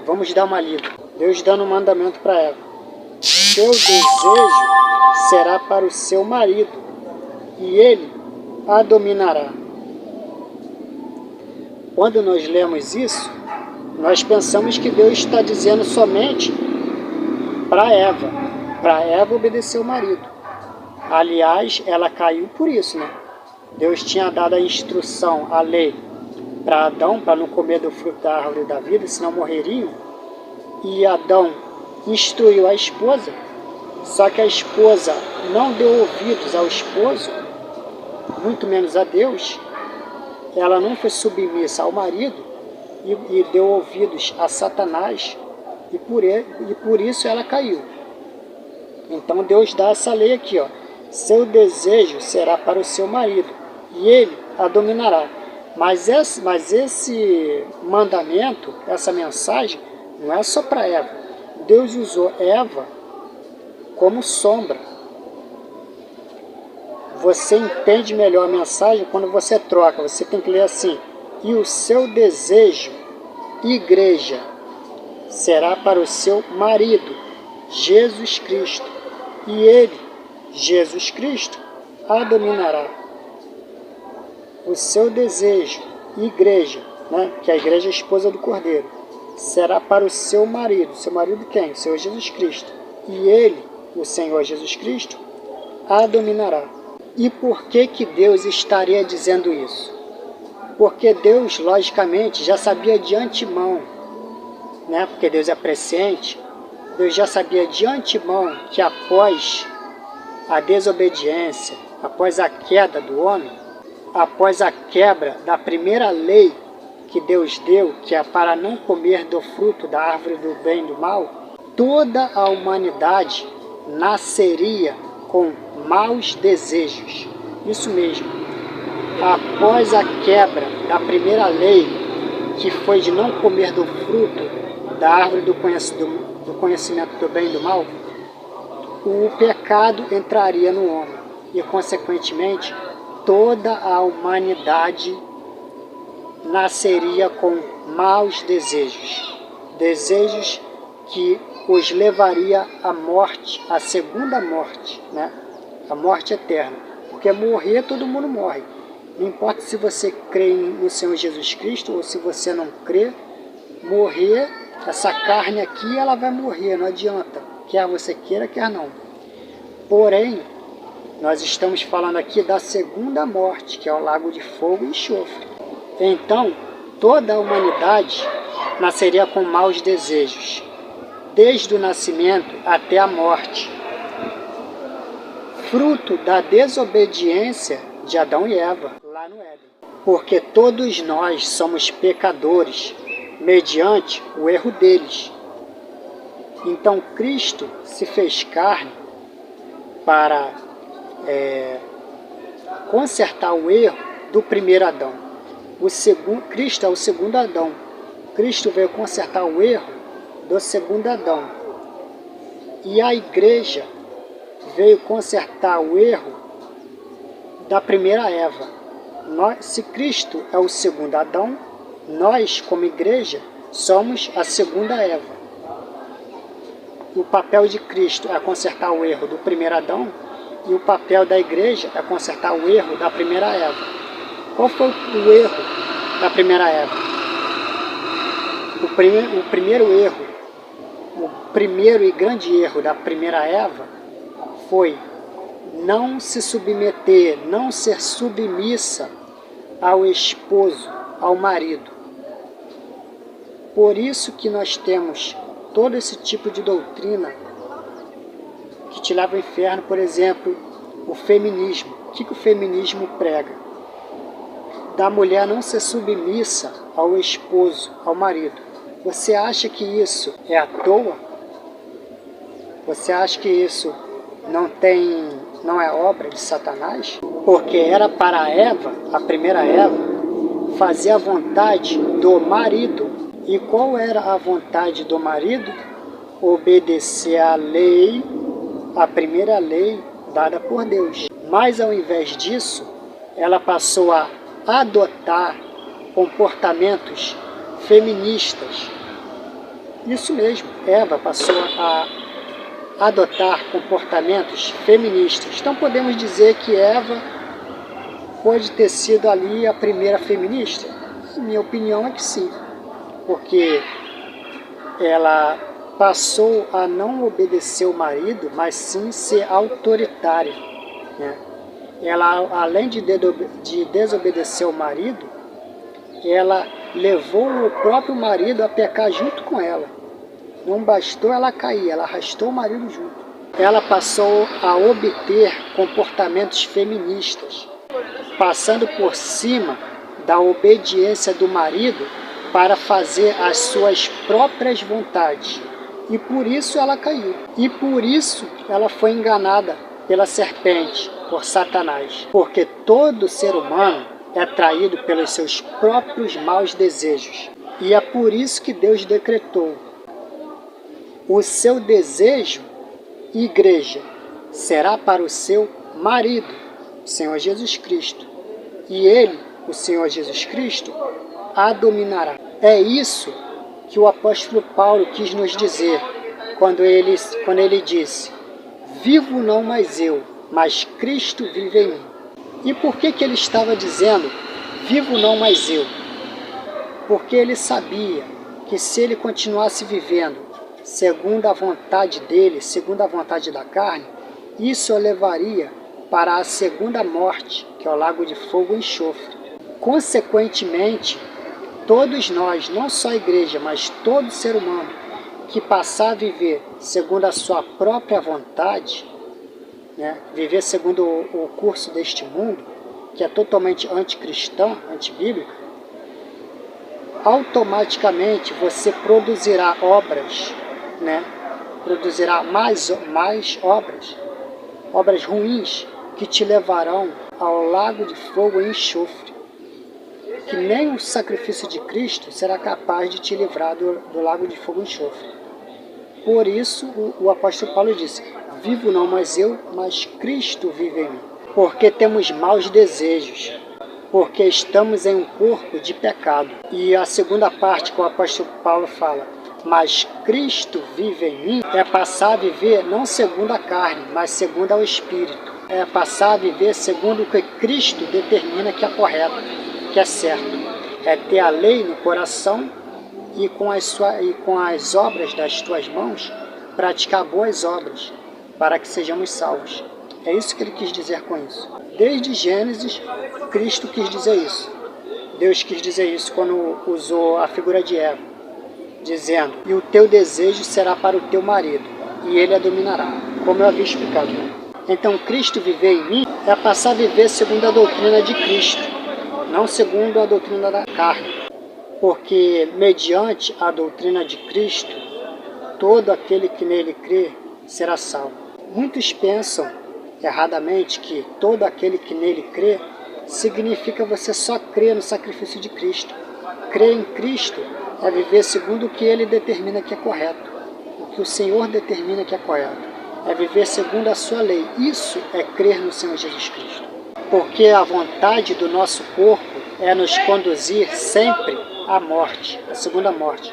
Vamos dar uma lida. Deus dando um mandamento para Eva. Seu desejo será para o seu marido, e ele a dominará. Quando nós lemos isso, nós pensamos que Deus está dizendo somente para Eva obedecer o marido. Aliás, ela caiu por isso, né? Deus tinha dado a instrução, a lei, para Adão, para não comer do fruto da árvore da vida, senão morreriam. E Adão instruiu a esposa, só que a esposa não deu ouvidos ao esposo, muito menos a Deus. Ela não foi submissa ao marido e deu ouvidos a Satanás, e por isso ela caiu. Então Deus dá essa lei aqui, ó. Seu desejo será para o seu marido, e ele a dominará. Mas esse mandamento, essa mensagem, não é só para Eva. Deus usou Eva como sombra. Você entende melhor a mensagem quando você troca. Você tem que ler assim: e o seu desejo, igreja, será para o seu marido, Jesus Cristo, e ele, Jesus Cristo, a dominará. O seu desejo, igreja, né, que a igreja é a esposa do Cordeiro, será para o seu marido. Seu marido quem? O Senhor Jesus Cristo. E ele, o Senhor Jesus Cristo, a dominará. E por que que Deus estaria dizendo isso? Porque Deus, logicamente, já sabia de antemão, né? Porque Deus é presciente, Deus já sabia de antemão que após a desobediência, após a queda do homem, após a quebra da primeira lei que Deus deu, que é para não comer do fruto da árvore do bem e do mal, toda a humanidade nasceria com maus desejos. Isso mesmo. Após a quebra da primeira lei, que foi de não comer do fruto da árvore do conhecimento do bem e do mal, o pecado entraria no homem e, consequentemente, toda a humanidade nasceria com maus desejos. Desejos que os levaria à morte, à segunda morte, né? A morte eterna. Porque morrer, todo mundo morre. Não importa se você crê no Senhor Jesus Cristo ou se você não crê, morrer, essa carne aqui, ela vai morrer, não adianta. Quer você queira, quer não. Porém, nós estamos falando aqui da segunda morte, que é o lago de fogo e enxofre. Então, toda a humanidade nasceria com maus desejos, desde o nascimento até a morte, fruto da desobediência de Adão e Eva, lá no Éden. Porque todos nós somos pecadores, mediante o erro deles. Então Cristo se fez carne para consertar o erro do primeiro Adão. Cristo é o segundo Adão. Cristo veio consertar o erro do segundo Adão. E a igreja veio consertar o erro da primeira Eva. Se Cristo é o segundo Adão, nós, como igreja, somos a segunda Eva. O papel de Cristo é consertar o erro do primeiro Adão, e o papel da igreja é consertar o erro da primeira Eva. Qual foi o erro da primeira Eva? O primeiro e grande erro da primeira Eva foi não se submeter, não ser submissa ao esposo, ao marido. Por isso que nós temos todo esse tipo de doutrina que te leva ao inferno, por exemplo, o feminismo. O que o feminismo prega? Da mulher não ser submissa ao esposo, ao marido. Você acha que isso é à toa? Você acha que isso não é obra de Satanás? Porque era para Eva, a primeira Eva, fazer a vontade do marido. E qual era a vontade do marido? Obedecer à lei, a primeira lei dada por Deus. Mas ao invés disso, ela passou a adotar comportamentos feministas. Isso mesmo, Eva passou a adotar comportamentos feministas. Então podemos dizer que Eva pode ter sido ali a primeira feminista? Minha opinião é que sim, porque ela passou a não obedecer o marido, mas sim ser autoritária, né? Ela, além de desobedecer o marido, ela levou o próprio marido a pecar junto com ela. Não bastou ela cair, ela arrastou o marido junto. Ela passou a obter comportamentos feministas, passando por cima da obediência do marido para fazer as suas próprias vontades. E por isso ela caiu. E por isso ela foi enganada pela serpente, por Satanás. Porque todo ser humano é traído pelos seus próprios maus desejos. E é por isso que Deus decretou: o seu desejo, igreja, será para o seu marido, o Senhor Jesus Cristo. E ele, o Senhor Jesus Cristo, a dominará. É isso que o apóstolo Paulo quis nos dizer quando ele disse: vivo não mais eu, mas Cristo vive em mim. E por que ele estava dizendo vivo não mais eu? Porque ele sabia que se ele continuasse vivendo segundo a vontade dele, segundo a vontade da carne, isso o levaria para a segunda morte, que é o lago de fogo e enxofre. Consequentemente, todos nós, não só a igreja, mas todo ser humano que passar a viver segundo a sua própria vontade, né, viver segundo o curso deste mundo, que é totalmente anticristão, antibíblico, automaticamente você produzirá obras, né, produzirá mais obras ruins que te levarão ao lago de fogo e enxofre, que nem o sacrifício de Cristo será capaz de te livrar do lago de fogo e enxofre. Por isso o apóstolo Paulo disse: vivo não mais eu, mas Cristo vive em mim. Porque temos maus desejos, porque estamos em um corpo de pecado. E a segunda parte que o apóstolo Paulo fala: mas Cristo vive em mim, é passar a viver não segundo a carne, mas segundo ao Espírito. É passar a viver segundo o que Cristo determina que é correto, que é certo. É ter a lei no coração e com as obras das tuas mãos praticar boas obras, para que sejamos salvos. É isso que ele quis dizer com isso. Desde Gênesis, Cristo quis dizer isso. Deus quis dizer isso quando usou a figura de Eva, dizendo: e o teu desejo será para o teu marido, e ele a dominará, como eu havia explicado. Então, Cristo viver em mim é passar a viver segundo a doutrina de Cristo, não segundo a doutrina da carne. Porque, mediante a doutrina de Cristo, todo aquele que nele crê será salvo. Muitos pensam erradamente que todo aquele que nele crê significa você só crer no sacrifício de Cristo. Crer em Cristo é viver segundo o que ele determina que é correto, o que o Senhor determina que é correto. É viver segundo a sua lei. Isso é crer no Senhor Jesus Cristo. Porque a vontade do nosso corpo é nos conduzir sempre à morte, à segunda morte.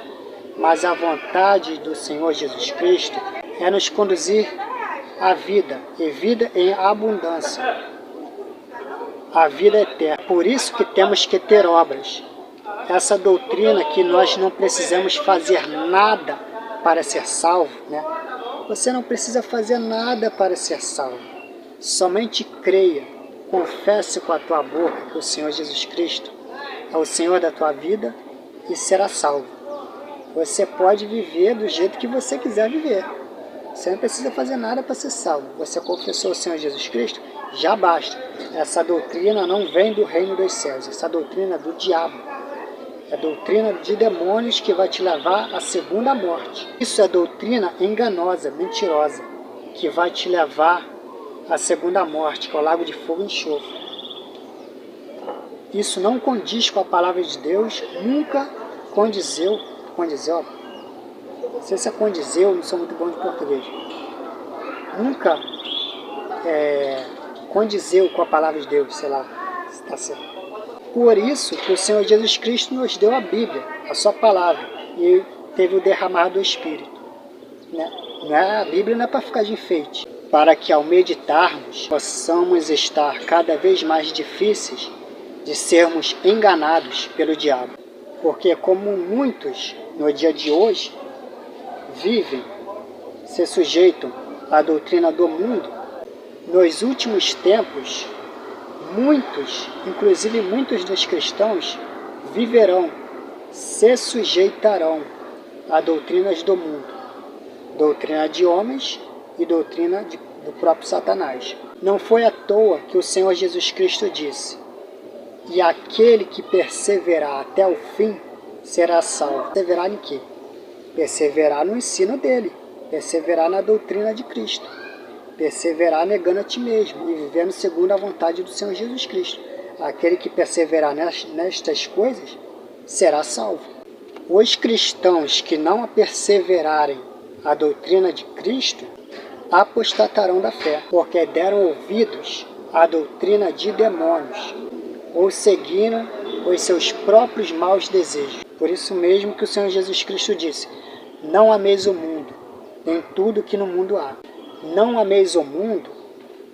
Mas a vontade do Senhor Jesus Cristo é nos conduzir à vida, e vida em abundância. A vida eterna. Por isso que temos que ter obras. Essa doutrina que nós não precisamos fazer nada para ser salvo, né? Você não precisa fazer nada para ser salvo. Somente creia, confesse com a tua boca que o Senhor Jesus Cristo é o Senhor da tua vida e será salvo. Você pode viver do jeito que você quiser viver. Você não precisa fazer nada para ser salvo. Você confessou o Senhor Jesus Cristo, já basta. Essa doutrina não vem do reino dos céus, essa doutrina é do diabo. É doutrina de demônios que vai te levar à segunda morte. Isso é doutrina enganosa, mentirosa, que vai te levar à segunda morte, que é o lago de fogo e enxofre. Isso não condiz com a palavra de Deus, nunca condizeu, ó, não sei se é condizeu, não sou muito bom de português, nunca condizeu com a palavra de Deus, sei lá, se está certo. Por isso que o Senhor Jesus Cristo nos deu a Bíblia, a sua palavra, e teve o derramar do Espírito. Né? A Bíblia não é para ficar de enfeite, para que ao meditarmos possamos estar cada vez mais difíceis de sermos enganados pelo diabo. Porque como muitos no dia de hoje vivem, se sujeitam à doutrina do mundo, nos últimos tempos, muitos, inclusive muitos dos cristãos, viverão, se sujeitarão a doutrinas do mundo, doutrina de homens e doutrina do próprio Satanás. Não foi à toa que o Senhor Jesus Cristo disse: e aquele que perseverar até o fim será salvo. Perseverar em quê? Perseverar no ensino dele, perseverar na doutrina de Cristo, perseverar negando a ti mesmo e vivendo segundo a vontade do Senhor Jesus Cristo. Aquele que perseverar nestas coisas será salvo. Os cristãos que não perseverarem a doutrina de Cristo apostatarão da fé, porque deram ouvidos à doutrina de demônios, ou seguiram os seus próprios maus desejos. Por isso mesmo que o Senhor Jesus Cristo disse: não ameis o mundo, nem tudo que no mundo há. Não ameis o mundo,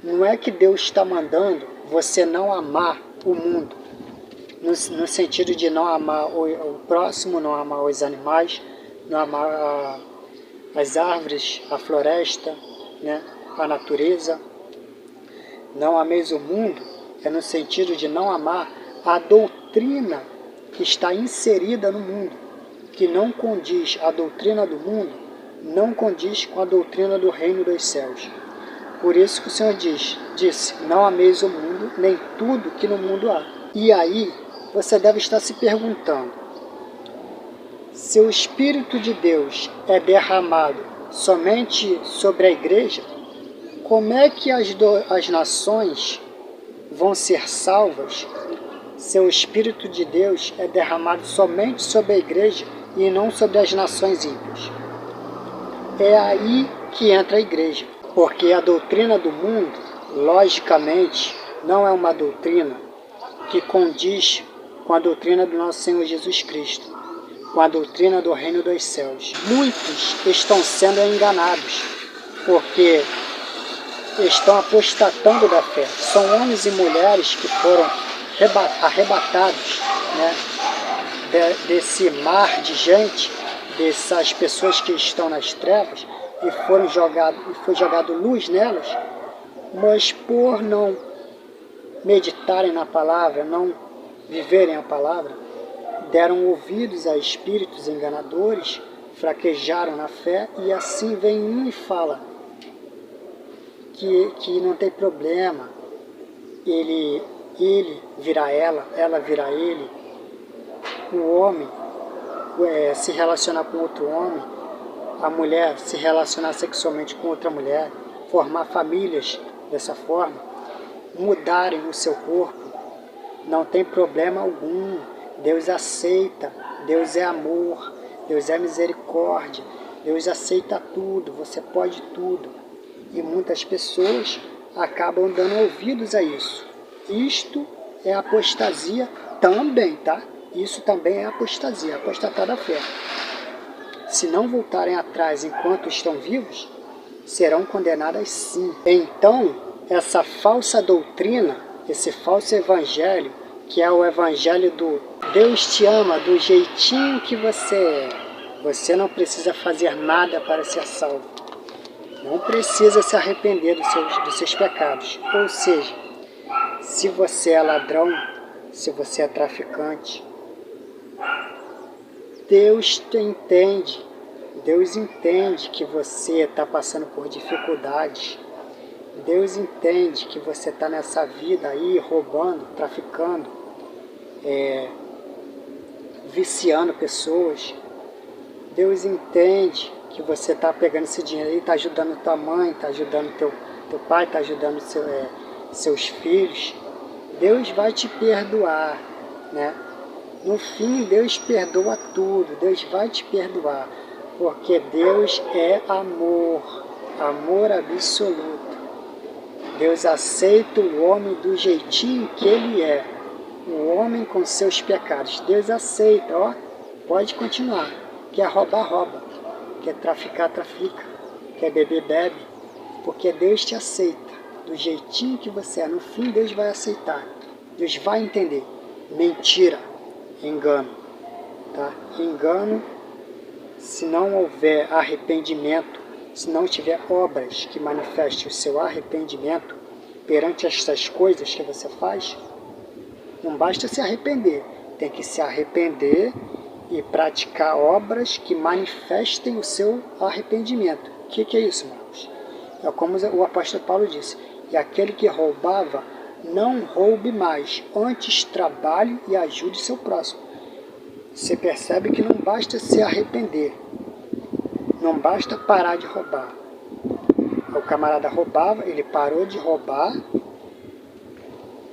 não é que Deus está mandando você não amar o mundo, no sentido de não amar o próximo, não amar os animais, não amar as árvores, a floresta, né, a natureza. Não ameis o mundo é no sentido de não amar a doutrina que está inserida no mundo, que não condiz, a doutrina do mundo não condiz com a doutrina do reino dos céus. Por isso que o Senhor disse, não ameis o mundo, nem tudo que no mundo há. E aí, você deve estar se perguntando, se o Espírito de Deus é derramado somente sobre a igreja, como é que as nações vão ser salvas se o Espírito de Deus é derramado somente sobre a igreja e não sobre as nações ímpias? É aí que entra a igreja, porque a doutrina do mundo, logicamente, não é uma doutrina que condiz com a doutrina do nosso Senhor Jesus Cristo, com a doutrina do reino dos céus. Muitos estão sendo enganados, porque estão apostatando da fé. São homens e mulheres que foram arrebatados, né, desse mar de gente, dessas pessoas que estão nas trevas, e foi jogado luz nelas, mas por não meditarem na palavra, não viverem a palavra, deram ouvidos a espíritos enganadores, fraquejaram na fé, e assim vem um e fala que não tem problema, ele virá ela virá ele, o homem se relacionar com outro homem, a mulher se relacionar sexualmente com outra mulher, formar famílias dessa forma, mudarem o seu corpo, não tem problema algum. Deus aceita, Deus é amor, Deus é misericórdia, Deus aceita tudo, você pode tudo. E muitas pessoas acabam dando ouvidos a isso. Isto é apostasia também, tá? Isso também é apostasia, apostatar da fé. Se não voltarem atrás enquanto estão vivos, serão condenadas sim. Então, essa falsa doutrina, esse falso evangelho, que é o evangelho do Deus te ama do jeitinho que você é. Você não precisa fazer nada para ser salvo. Não precisa se arrepender dos seus pecados. Ou seja, se você é ladrão, se você é traficante, Deus te entende. Deus entende que você está passando por dificuldades. Deus entende que você está nessa vida aí roubando, traficando, viciando pessoas. Deus entende que você está pegando esse dinheiro aí, está ajudando tua mãe, está ajudando teu pai, está ajudando seus filhos. Deus vai te perdoar, né? No fim, Deus perdoa tudo, Deus vai te perdoar, porque Deus é amor, amor absoluto. Deus aceita o homem do jeitinho que ele é, o homem com seus pecados. Deus aceita, ó, pode continuar. Quer roubar, rouba. Quer traficar, trafica. Quer beber, bebe. Porque Deus te aceita do jeitinho que você é. No fim, Deus vai aceitar. Deus vai entender. Mentira, engano. Tá? Engano, se não houver arrependimento, se não tiver obras que manifestem o seu arrependimento perante estas coisas que você faz, não basta se arrepender. Tem que se arrepender e praticar obras que manifestem o seu arrependimento. O que é isso, irmãos? É como o apóstolo Paulo disse: e aquele que roubava, não roube mais, antes trabalhe e ajude seu próximo. Você percebe que não basta se arrepender, não basta parar de roubar. O camarada roubava, ele parou de roubar,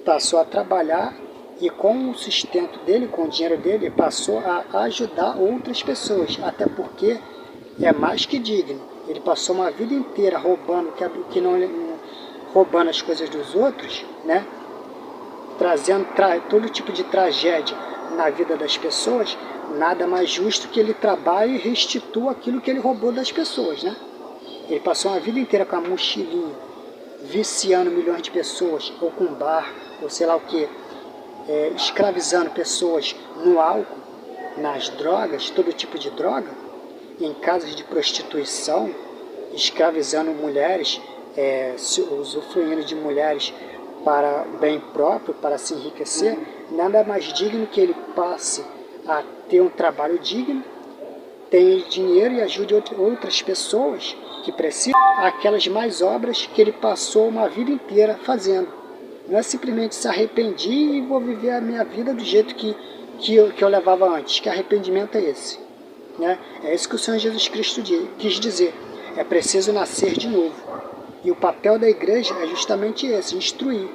passou a trabalhar, e com o sustento dele, com o dinheiro dele, passou a ajudar outras pessoas, até porque é mais que digno. Ele passou uma vida inteira roubando, roubando as coisas dos outros, né? Trazendo todo tipo de tragédia na vida das pessoas. Nada mais justo que ele trabalhe e restitua aquilo que ele roubou das pessoas, né? Ele passou uma vida inteira com a mochilinha, viciando milhões de pessoas, ou com bar, ou sei lá o que, escravizando pessoas no álcool, nas drogas, todo tipo de droga, em casas de prostituição, escravizando mulheres, usufruindo de mulheres para bem próprio, para se enriquecer. Nada mais digno que ele passe a ter um trabalho digno, tenha dinheiro e ajude outras pessoas que precisam, aquelas mais obras que ele passou uma vida inteira fazendo. Não é simplesmente se arrependi e vou viver a minha vida do jeito que eu levava antes. Que arrependimento é esse? Né? É isso que o Senhor Jesus Cristo quis dizer. É preciso nascer de novo. E o papel da igreja é justamente esse, instruir.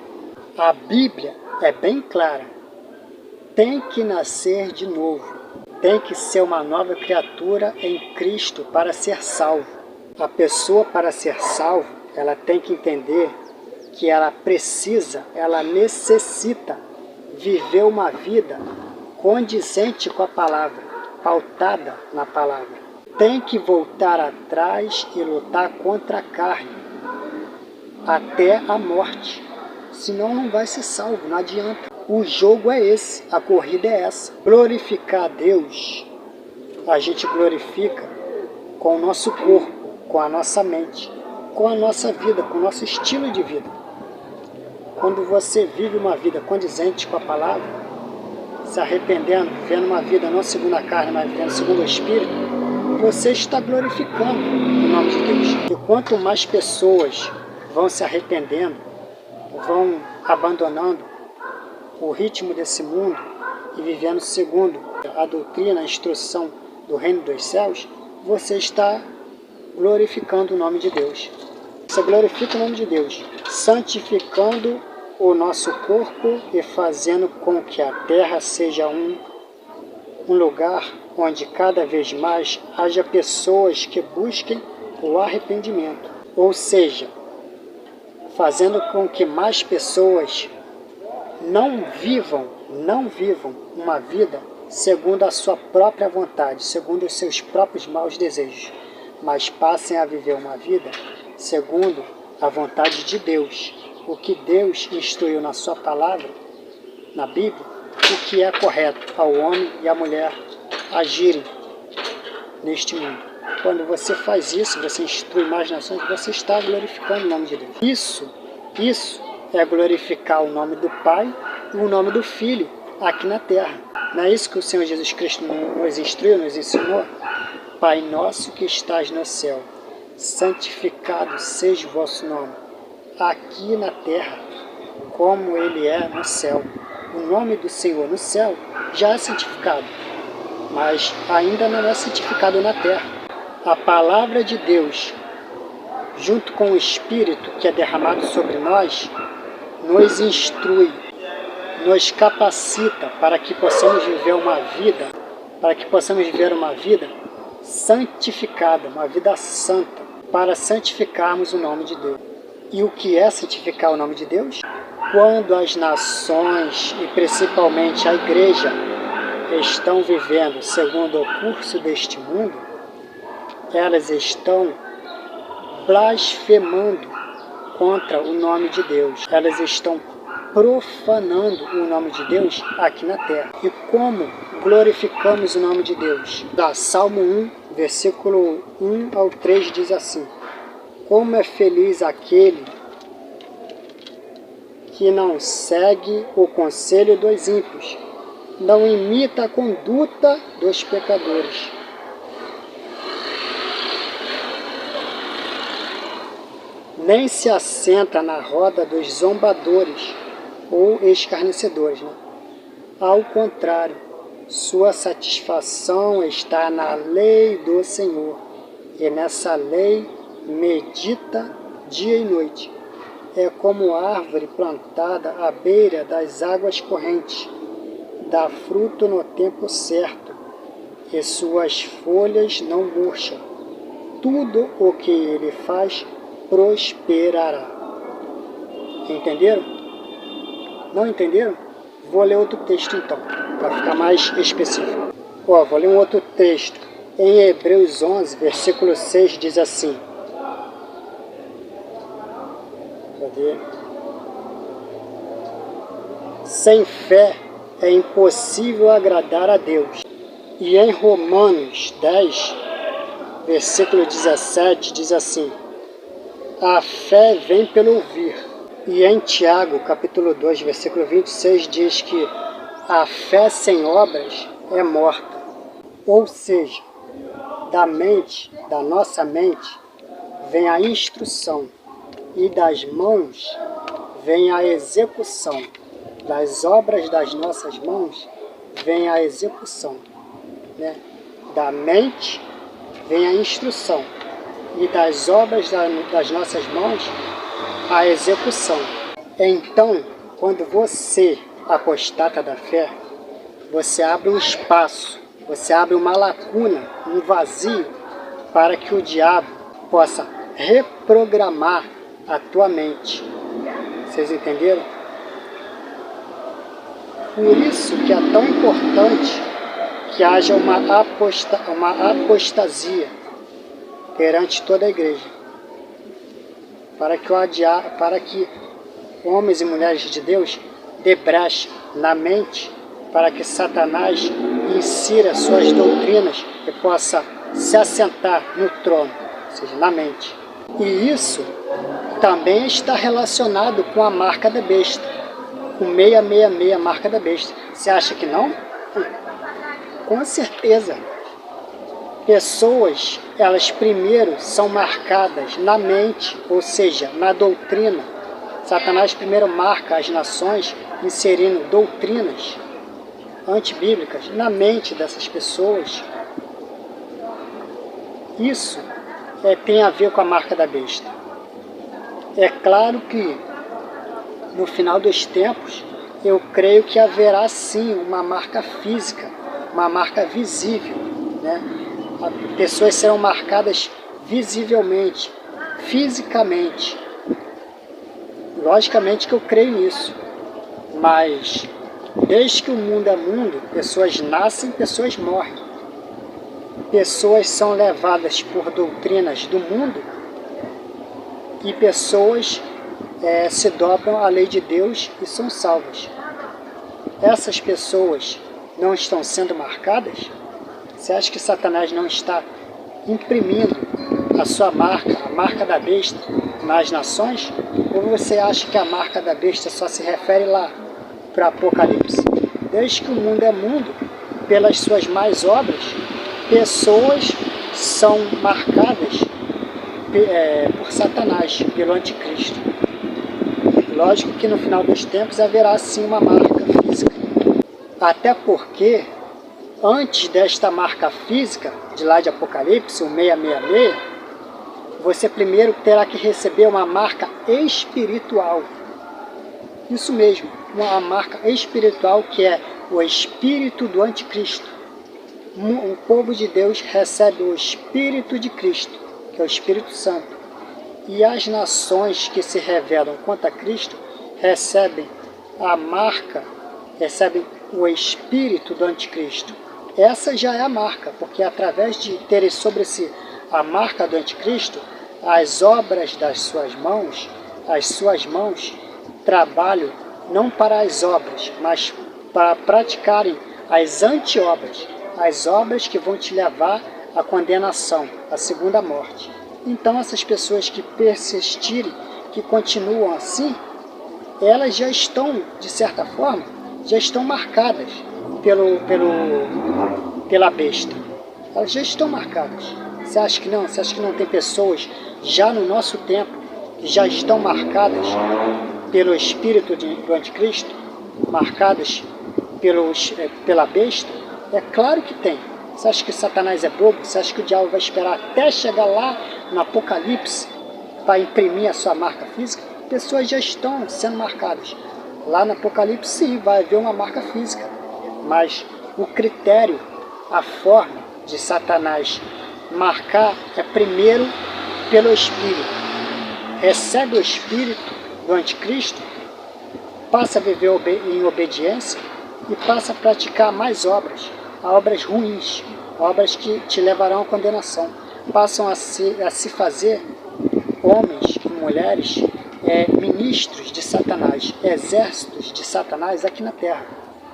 A Bíblia é bem clara. Tem que nascer de novo. Tem que ser uma nova criatura em Cristo para ser salvo. A pessoa, para ser salvo, ela tem que entender que ela precisa, ela necessita viver uma vida condizente com a palavra, pautada na palavra. Tem que voltar atrás e lutar contra a carne, até a morte. Senão não vai ser salvo, não adianta. O jogo é esse, a corrida é essa. Glorificar a Deus, a gente glorifica com o nosso corpo, com a nossa mente, com a nossa vida, com o nosso estilo de vida. Quando você vive uma vida condizente com a palavra, se arrependendo, vivendo uma vida não segundo a carne, mas vivendo segundo o Espírito, você está glorificando o nome de Deus. E quanto mais pessoas vão se arrependendo, vão abandonando o ritmo desse mundo e vivendo segundo a doutrina, a instrução do reino dos céus, você está glorificando o nome de Deus. Você glorifica o nome de Deus, santificando o nosso corpo e fazendo com que a terra seja um lugar onde cada vez mais haja pessoas que busquem o arrependimento. Ou seja, fazendo com que mais pessoas não vivam uma vida segundo a sua própria vontade, segundo os seus próprios maus desejos, mas passem a viver uma vida segundo a vontade de Deus. O que Deus instruiu na sua palavra, na Bíblia, o que é correto ao homem e à mulher agirem neste mundo. Quando você faz isso, você instrui mais nações, você está glorificando o nome de Deus. Isso é glorificar o nome do Pai e o nome do Filho aqui na terra. Não é isso que o Senhor Jesus Cristo nos instruiu, nos ensinou? Pai nosso que estás no céu, santificado seja o vosso nome. aqui na terra, como ele é no céu. O nome do Senhor no céu já é santificado, mas ainda não é santificado na terra. A palavra de Deus, junto com o Espírito que é derramado sobre nós, nos instrui, nos capacita para que possamos viver uma vida, santificada, uma vida santa, para santificarmos o nome de Deus. E o que é santificar o nome de Deus? Quando as nações, e principalmente a igreja, estão vivendo segundo o curso deste mundo, elas estão blasfemando contra o nome de Deus. Elas estão profanando o nome de Deus aqui na terra. E como glorificamos o nome de Deus? Salmo 1, versículo 1 ao 3 diz assim: como é feliz aquele que não segue o conselho dos ímpios, não imita a conduta dos pecadores, nem se assenta na roda dos zombadores ou escarnecedores. Ao contrário, sua satisfação está na lei do Senhor, e nessa lei medita dia e noite. É como árvore plantada à beira das águas correntes, dá fruto no tempo certo, e suas folhas não murcham. Tudo o que ele faz prosperará. Entenderam? Não entenderam? Vou ler outro texto então, para ficar mais específico. Vou ler um outro texto. Em Hebreus 11, versículo 6, diz assim. Cadê? Sem fé é impossível agradar a Deus. E em Romanos 10, versículo 17, diz assim: a fé vem pelo ouvir. E em Tiago, capítulo 2, versículo 26, diz que a fé sem obras é morta. Ou seja, da nossa mente, vem a instrução, e das mãos vem a execução. Das obras das nossas mãos vem a execução. Da mente vem a instrução, e das obras das nossas mãos a execução. Então, quando você apostata da fé, você abre um espaço, você abre uma lacuna, um vazio, para que o diabo possa reprogramar a tua mente. Vocês entenderam? Por isso que é tão importante que haja uma apostasia perante toda a igreja, para que homens e mulheres de Deus dê brecha na mente, para que Satanás insira suas doutrinas e possa se assentar no trono, ou seja, na mente. E isso também está relacionado com a marca da besta, com 666, a marca da besta. Você acha que não? Com certeza. Pessoas, elas primeiro são marcadas na mente, ou seja, na doutrina. Satanás primeiro marca as nações inserindo doutrinas antibíblicas na mente dessas pessoas. Isso tem a ver com a marca da besta. É claro que no final dos tempos, eu creio que haverá sim uma marca física, uma marca visível, Pessoas serão marcadas visivelmente, fisicamente. Logicamente que eu creio nisso, mas desde que o mundo é mundo, pessoas nascem, pessoas morrem. Pessoas são levadas por doutrinas do mundo e pessoas se dobram à lei de Deus e são salvas. Essas pessoas não estão sendo marcadas? Você acha que Satanás não está imprimindo a sua marca, a marca da besta, nas nações? Ou você acha que a marca da besta só se refere lá para Apocalipse? Desde que o mundo é mundo, pelas suas más obras, pessoas são marcadas por Satanás, pelo anticristo. Lógico que no final dos tempos haverá sim uma marca física. Até porque, antes desta marca física, de lá de Apocalipse, o 666, você primeiro terá que receber uma marca espiritual. Isso mesmo, uma marca espiritual que é o espírito do anticristo. O povo de Deus recebe o espírito de Cristo, que é o Espírito Santo. E as nações que se revelam contra Cristo recebem a marca, recebem o espírito do anticristo. Essa já é a marca, porque através de terem sobre si a marca do anticristo, as obras das suas mãos trabalham não para as obras, mas para praticarem as anti-obras, as obras que vão te levar à condenação, à segunda morte. Então essas pessoas que persistirem, que continuam assim, elas já estão, de certa forma, já estão marcadas pela besta. Elas já estão marcadas. Você acha que não? Você acha que não tem pessoas já no nosso tempo que já estão marcadas pelo espírito do anticristo? Marcadas pela besta? É claro que tem. Você acha que Satanás é bobo? Você acha que o diabo vai esperar até chegar lá no Apocalipse para imprimir a sua marca física? Pessoas já estão sendo marcadas. Lá no Apocalipse, sim, vai haver uma marca física. Mas o critério, a forma de Satanás marcar é primeiro pelo Espírito. Recebe o Espírito do Anticristo, passa a viver em obediência e passa a praticar mais obras ruins, obras que te levarão à condenação. Passam a se fazer homens e mulheres ministros de Satanás, exércitos de Satanás aqui na terra,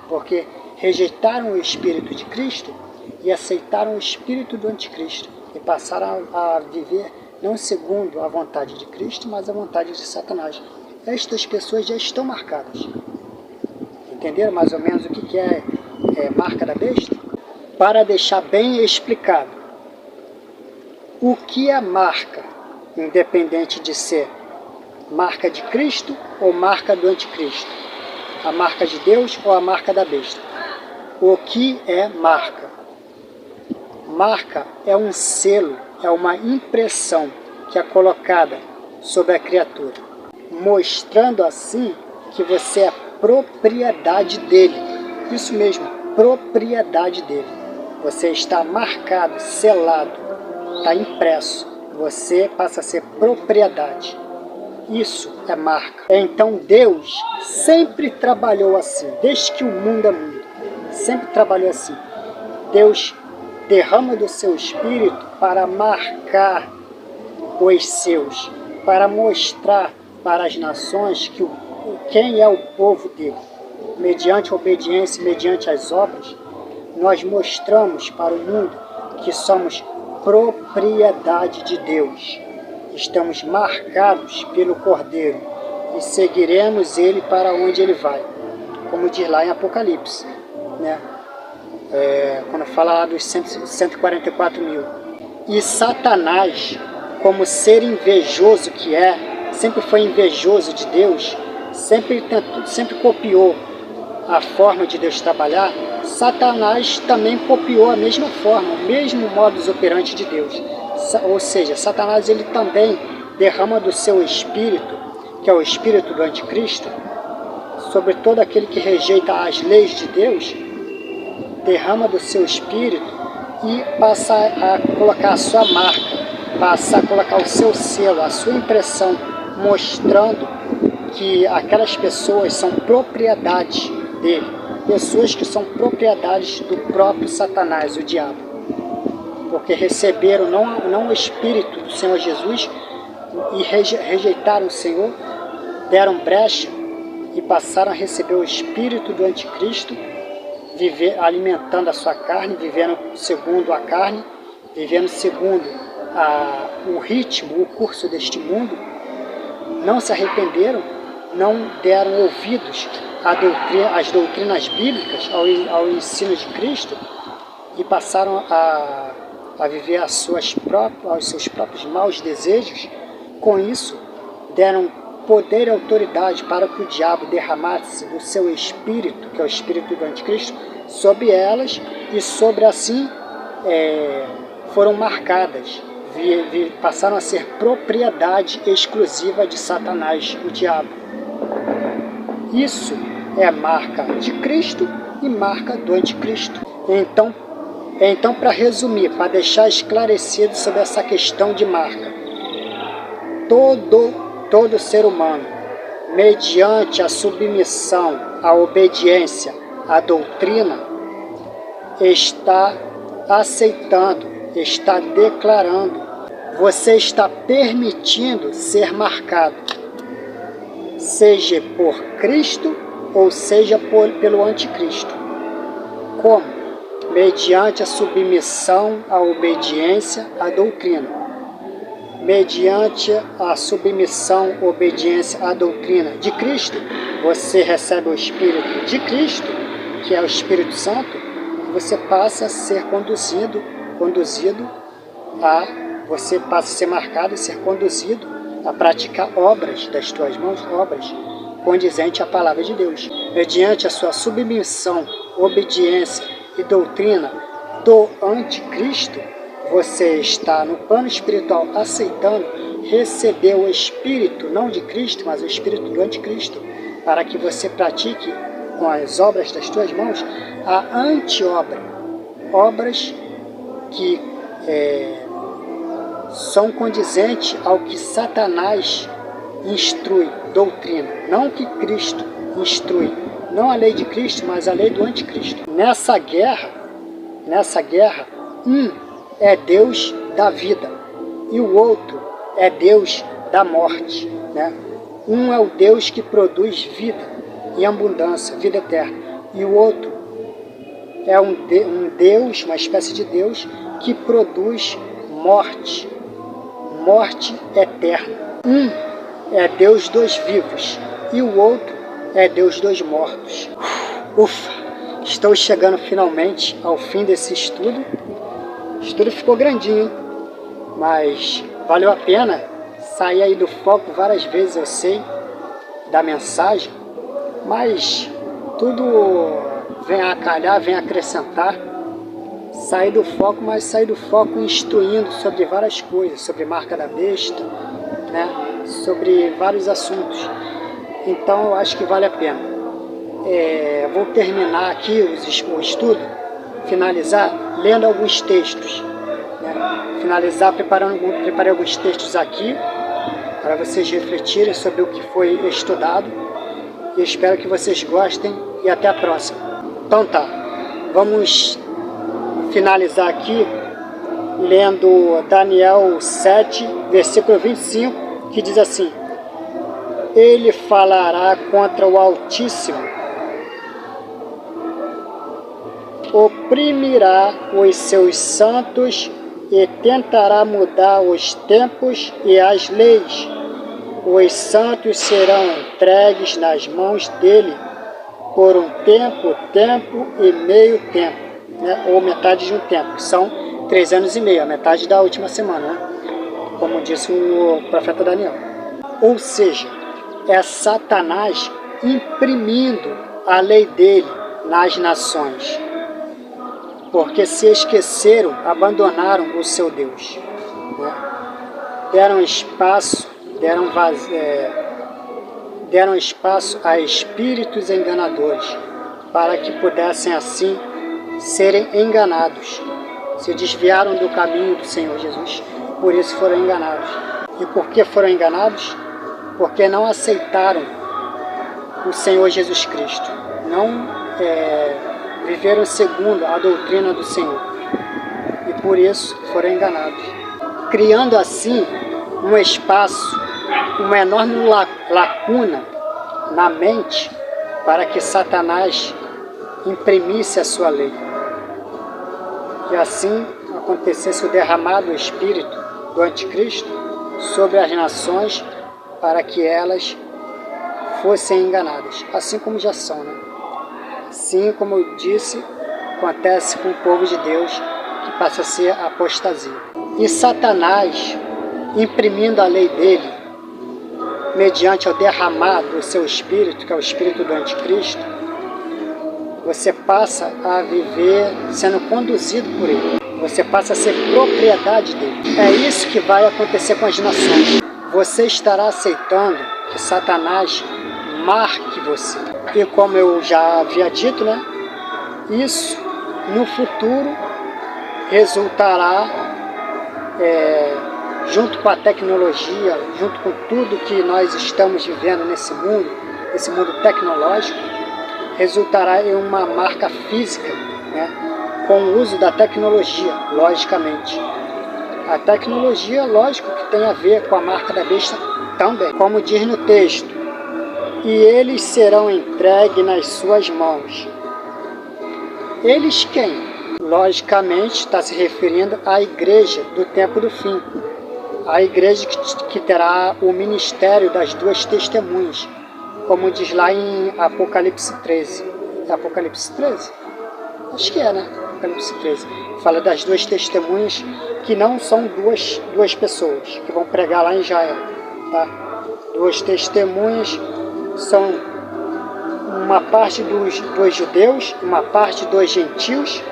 porque rejeitaram o Espírito de Cristo e aceitaram o Espírito do Anticristo e passaram a viver não segundo a vontade de Cristo, mas a vontade de Satanás. Estas pessoas já estão marcadas. Entenderam mais ou menos o que é marca da besta? Para deixar bem explicado, o que é marca, independente de ser marca de Cristo ou marca do anticristo? A marca de Deus ou a marca da besta? O que é marca? Marca é um selo, é uma impressão que é colocada sobre a criatura, mostrando assim que você é propriedade dele. Isso mesmo, propriedade dele. Você está marcado, selado, está impresso. Você passa a ser propriedade. Isso é marca. Então Deus sempre trabalhou assim, desde que o mundo é mundo. Sempre trabalhou assim. Deus derrama do seu Espírito para marcar os seus, para mostrar para as nações quem é o povo dele. Mediante a obediência, mediante as obras, nós mostramos para o mundo que somos propriedade de Deus. Estamos marcados pelo Cordeiro e seguiremos ele para onde ele vai, como diz lá em Apocalipse, né? Quando fala lá dos 144 mil. E Satanás, como ser invejoso que sempre foi invejoso de Deus, sempre copiou a forma de Deus trabalhar. Satanás também copiou a mesma forma, o mesmo modus operandi de Deus. Ou seja, Satanás ele também derrama do seu espírito, que é o espírito do anticristo, sobre todo aquele que rejeita as leis de Deus, derrama do seu espírito e passa a colocar a sua marca, passa a colocar o seu selo, a sua impressão, mostrando que aquelas pessoas são propriedades dele, pessoas que são propriedades do próprio Satanás, o diabo, porque receberam não o Espírito do Senhor Jesus e rejeitaram o Senhor, deram brecha e passaram a receber o Espírito do Anticristo, alimentando a sua carne, vivendo segundo a carne, vivendo segundo o ritmo, o curso deste mundo. Não se arrependeram, não deram ouvidos às doutrinas bíblicas, ao ensino de Cristo, e passaram a viver aos seus próprios maus desejos. Com isso, deram poder e autoridade para que o diabo derramasse do seu espírito, que é o espírito do anticristo, sobre elas, e sobre assim foram marcadas, passaram a ser propriedade exclusiva de Satanás, o diabo. Isso é marca de Cristo e marca do anticristo. Então, para resumir, para deixar esclarecido sobre essa questão de marca, todo ser humano, mediante a submissão, a obediência, à doutrina, está aceitando, está declarando, você está permitindo ser marcado, seja por Cristo ou seja pelo anticristo. Como? Mediante a submissão, a obediência, à doutrina. Mediante a submissão, obediência à doutrina de Cristo, você recebe o Espírito de Cristo, que é o Espírito Santo, e você passa a ser você passa a ser marcado e ser conduzido a praticar obras das tuas mãos, obras condizentes à palavra de Deus. Mediante a sua submissão, obediência e doutrina do anticristo, você está no plano espiritual aceitando receber o Espírito, não de Cristo, mas o Espírito do anticristo, para que você pratique com as obras das tuas mãos a anti-obra, obras que são condizentes ao que Satanás instrui, doutrina, não que Cristo instrui, não a lei de Cristo, mas a lei do anticristo. Nessa guerra, é Deus da vida e o outro é Deus da morte, né? Um é o Deus que produz vida em abundância, vida eterna, e o outro é um Deus, uma espécie de Deus que produz morte, morte eterna. Um é Deus dos vivos e o outro é Deus dos mortos. Ufa! Estou chegando finalmente ao fim desse estudo. O estudo ficou grandinho, hein? Mas valeu a pena. Saí aí do foco várias vezes, eu sei, da mensagem, mas tudo vem a calhar, vem a acrescentar. Saí do foco, mas saí do foco instruindo sobre várias coisas, sobre marca da besta, né? Sobre vários assuntos. Então eu acho que vale a pena. Vou terminar aqui o estudo, finalizar lendo alguns textos, né? Finalizar preparei alguns textos aqui para vocês refletirem sobre o que foi estudado, e espero que vocês gostem e até a próxima. Então tá, vamos finalizar aqui lendo Daniel 7, versículo 25, que diz assim: ele falará contra o Altíssimo, oprimirá os seus santos e tentará mudar os tempos e as leis. Os santos serão entregues nas mãos dele por um tempo e meio tempo, né? Ou metade de um tempo, que são 3 anos e meio, a metade da última semana, né? Como disse o profeta Daniel. Ou seja, é Satanás imprimindo a lei dele nas nações, porque se esqueceram, abandonaram o seu Deus, né? Deram espaço a espíritos enganadores, para que pudessem assim serem enganados. Se desviaram do caminho do Senhor Jesus, por isso foram enganados. E por que foram enganados? Porque não aceitaram o Senhor Jesus Cristo, não viveram segundo a doutrina do Senhor, e por isso foram enganados, criando assim um espaço, uma enorme lacuna na mente para que Satanás imprimisse a sua lei, e assim acontecesse o derramado Espírito do Anticristo sobre as nações, para que elas fossem enganadas, assim como já são, né? Assim como eu disse, acontece com o povo de Deus, que passa a ser apostasia. E Satanás, imprimindo a lei dele mediante o derramar do seu espírito, que é o espírito do anticristo, você passa a viver sendo conduzido por ele. Você passa a ser propriedade dele. É isso que vai acontecer com as nações. Você estará aceitando que Satanás marque você. E como eu já havia dito, né? Isso no futuro resultará, junto com a tecnologia, junto com tudo que nós estamos vivendo nesse mundo tecnológico, resultará em uma marca física, né? Com o uso da tecnologia, logicamente. A tecnologia, lógico que tem a ver com a marca da besta também. Como diz no texto, e eles serão entregues nas suas mãos. Eles quem? Logicamente está se referindo à igreja do tempo do fim. A igreja que terá o ministério das duas testemunhas, como diz lá em Apocalipse 13. É Apocalipse 13? Acho que é, né? Apocalipse 13. Fala das duas testemunhas que não são duas pessoas que vão pregar lá em Israel. Tá? Duas testemunhas são uma parte dos judeus e uma parte dos gentios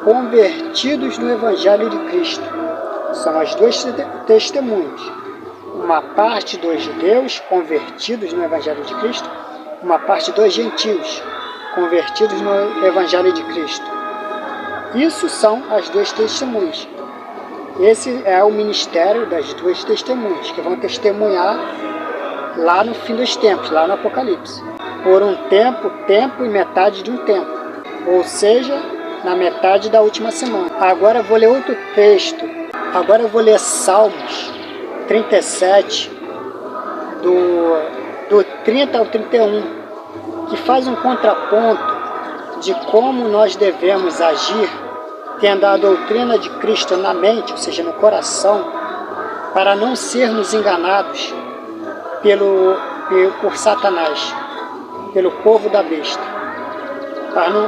convertidos no Evangelho de Cristo. São as duas testemunhas. Uma parte dos judeus convertidos no Evangelho de Cristo, uma parte dos gentios convertidos no Evangelho de Cristo. Isso são as duas testemunhas. Esse é o ministério das duas testemunhas, que vão testemunhar lá no fim dos tempos, lá no Apocalipse. Por um tempo e metade de um tempo. Ou seja, na metade da última semana. Agora eu vou ler outro texto. Agora eu vou ler Salmos 37, do 30 ao 31, que faz um contraponto de como nós devemos agir, tendo a doutrina de Cristo na mente, ou seja, no coração, para não sermos enganados por Satanás, pelo povo da besta,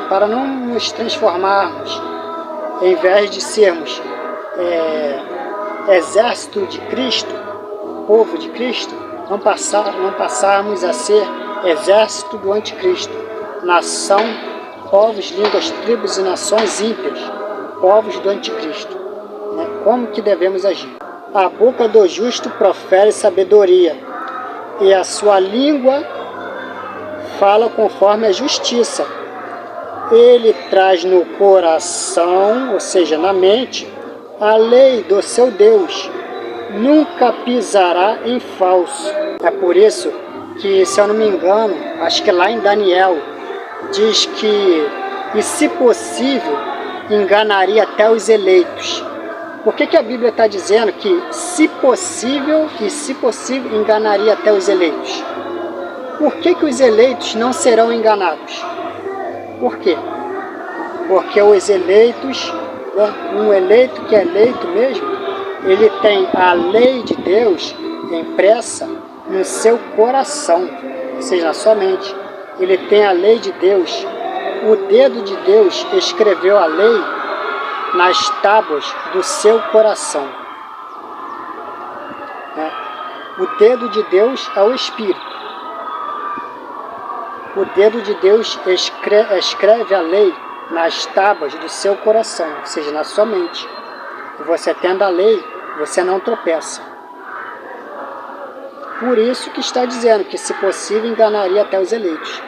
para não nos transformarmos, em vez de sermos exército de Cristo, povo de Cristo, não passarmos a ser exército do anticristo, nação, povos, línguas, tribos e nações ímpias, povos do anticristo. Né? Como que devemos agir? A boca do justo profere sabedoria, e a sua língua fala conforme a justiça. Ele traz no coração, ou seja, na mente, a lei do seu Deus. Nunca pisará em falso. É por isso que, se eu não me engano, acho que lá em Daniel, diz que, e se possível, enganaria até os eleitos. Por que a Bíblia está dizendo que, se possível, enganaria até os eleitos? Por que os eleitos não serão enganados? Por quê? Porque os eleitos, né, um eleito que é eleito mesmo, ele tem a lei de Deus impressa no seu coração, ou seja, na sua mente. Ele tem a lei de Deus. O dedo de Deus escreveu a lei nas tábuas do seu coração. Né? O dedo de Deus é o Espírito. O dedo de Deus escreve a lei nas tábuas do seu coração, ou seja, na sua mente. E você tendo a lei, você não tropeça. Por isso que está dizendo que, se possível, enganaria até os eleitos.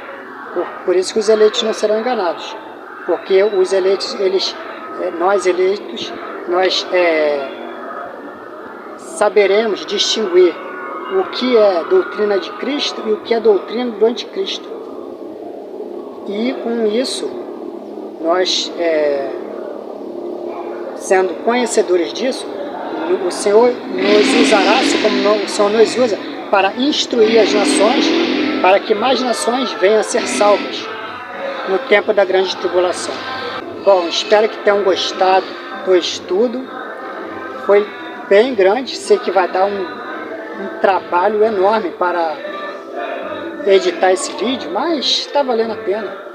Por isso que os eleitos não serão enganados. Porque os eleitos, nós eleitos, nós saberemos distinguir o que é doutrina de Cristo e o que é doutrina do anticristo. E com isso, nós, sendo conhecedores disso, o Senhor nos usará, assim como o Senhor nos usa, para instruir as nações, para que mais nações venham a ser salvas no tempo da grande tribulação. Bom, espero que tenham gostado do estudo. Foi bem grande, sei que vai dar um trabalho enorme para editar esse vídeo, mas está valendo a pena.